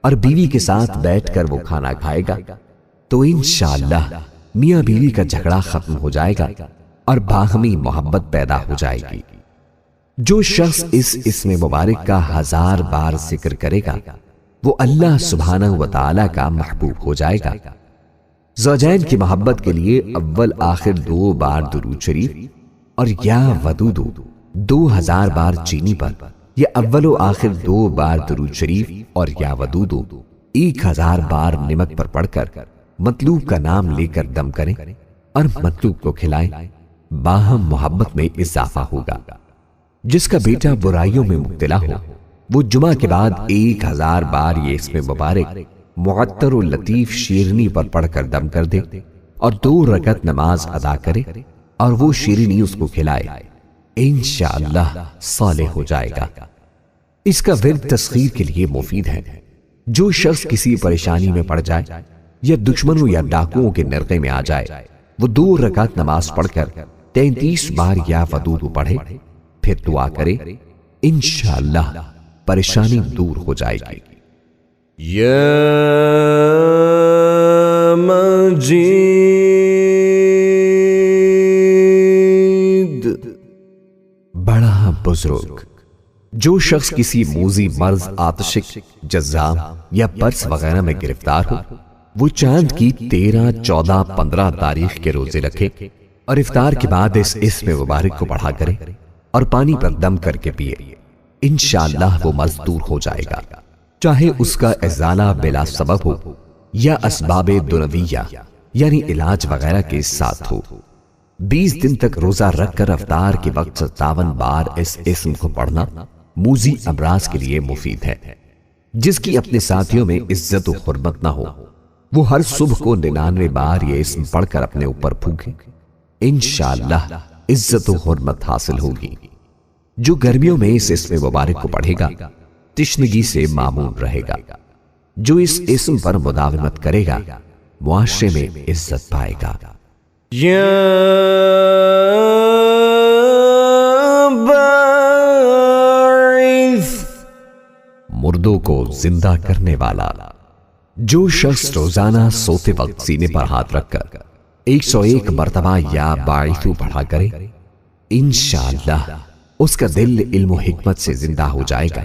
اور بیوی کے ساتھ بیٹھ کر وہ کھانا کھائے گا تو انشاءاللہ میاں بیوی کا جھگڑا ختم ہو جائے گا اور باہمی محبت پیدا ہو جائے گی۔ جو شخص اس اسم مبارک کا 1000 بار ذکر کرے گا وہ اللہ سبحانہ و تعالی کا محبوب ہو جائے گا۔ زوجین کی محبت کے لیے اول آخر 2 بار درود شریف اور یا ودودو 2000 بار چینی پر یا اول و آخر 2 بار درود شریف اور یا ودودو 1000 بار نمک پر پڑھ کر مطلوب کا نام لے کر دم کریں اور مطلوب کو کھلائیں، باہم محبت میں اضافہ ہوگا۔ جس کا بیٹا برائیوں میں مبتلا ہو وہ جمعہ کے بعد 1000 بار یہ اسم مبارک معطر و لطیف شیرنی پر پڑھ کر دم کر دے اور 2 رکعت نماز ادا کرے اور وہ شیرنی اس کو کھلائے انشاءاللہ صالح ہو جائے گا۔ اس کا ورد تسخیر کے لیے مفید ہے۔ جو شخص کسی پریشانی میں پڑ جائے یا دشمنوں یا ڈاکوؤں کے نرغے میں آ جائے وہ 2 رکعت نماز پڑھ کر 33 بار یا ودود پڑھے پھر دعا کرے انشاءاللہ پریشانی دور ہو جائے گی۔ یا مجید بزرگ، جو شخص کسی موذی مرض، آتشک، جذام یا برس وغیرہ میں گرفتار ہو، وہ چاند کی 13، 14، 15 تاریخ کے روزے رکھے اور افطار کے بعد اس اسم مبارک کو پڑھا کرے اور پانی پر دم کر کے پیے، انشاءاللہ وہ مرض دور ہو جائے گا، چاہے اس کا ازالہ بلا سبب ہو یا اسباب دنویہ یعنی علاج وغیرہ کے ساتھ ہو۔ 20 دن تک روزہ رکھ کر افطار کے وقت 57 بار اس اسم کو پڑھنا موذی امراض کے لیے مفید ہے۔ جس کی اپنے ساتھیوں میں عزت و حرمت نہ ہو، وہ ہر صبح کو 99 بار یہ اسم پڑھ کر اپنے اوپر پھونکے، انشاءاللہ عزت و حرمت حاصل ہوگی۔ جو گرمیوں میں اس اسم مبارک کو پڑھے گا تشنگی سے معمون رہے گا۔ جو اس اسم پر مداومت کرے گا معاشرے میں عزت پائے گا۔ یا باعث، مردوں کو زندہ کرنے والا۔ جو شخص روزانہ سوتے وقت سینے پر ہاتھ رکھ کر 101 مرتبہ یا باعثو پڑھا کرے، انشاءاللہ اس کا دل علم و حکمت سے زندہ ہو جائے گا۔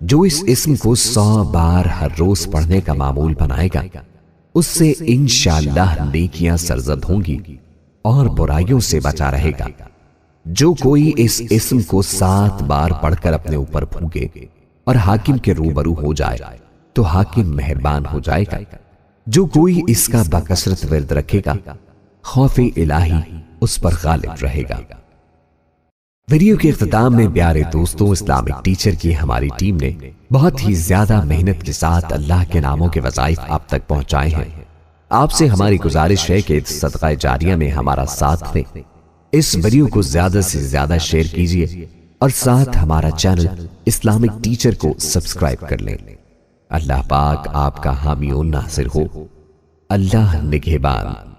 جو اس اسم کو 100 بار ہر روز پڑھنے کا معمول بنائے گا، اس سے انشاءاللہ نیکیاں سرزد ہوں گی اور برائیوں سے بچا رہے گا۔ جو کوئی اس اسم کو 7 بار پڑھ کر اپنے اوپر پھونکے اور حاکم کے روبرو ہو جائے تو حاکم مہربان ہو جائے گا۔ جو کوئی اس کا بکثرت ورد رکھے گا، خوف الہی اس پر غالب رہے گا۔ ویڈیو کے اختتام میں پیارے دوستوں، اسلامک ٹیچر کی ہماری ٹیم نے بہت ہی زیادہ محنت کے ساتھ اللہ کے ناموں کے وظائف آپ تک پہنچائے ہیں۔ آپ سے ہماری گزارش ہے کہ صدقہ جاریہ میں ہمارا ساتھ دیں، اس ویڈیو کو زیادہ سے زیادہ شیئر کیجیے اور ساتھ ہمارا چینل اسلامک ٹیچر کو سبسکرائب کر لیں۔ اللہ پاک آپ کا حامی و ناصر ہو۔ اللہ نگہبان۔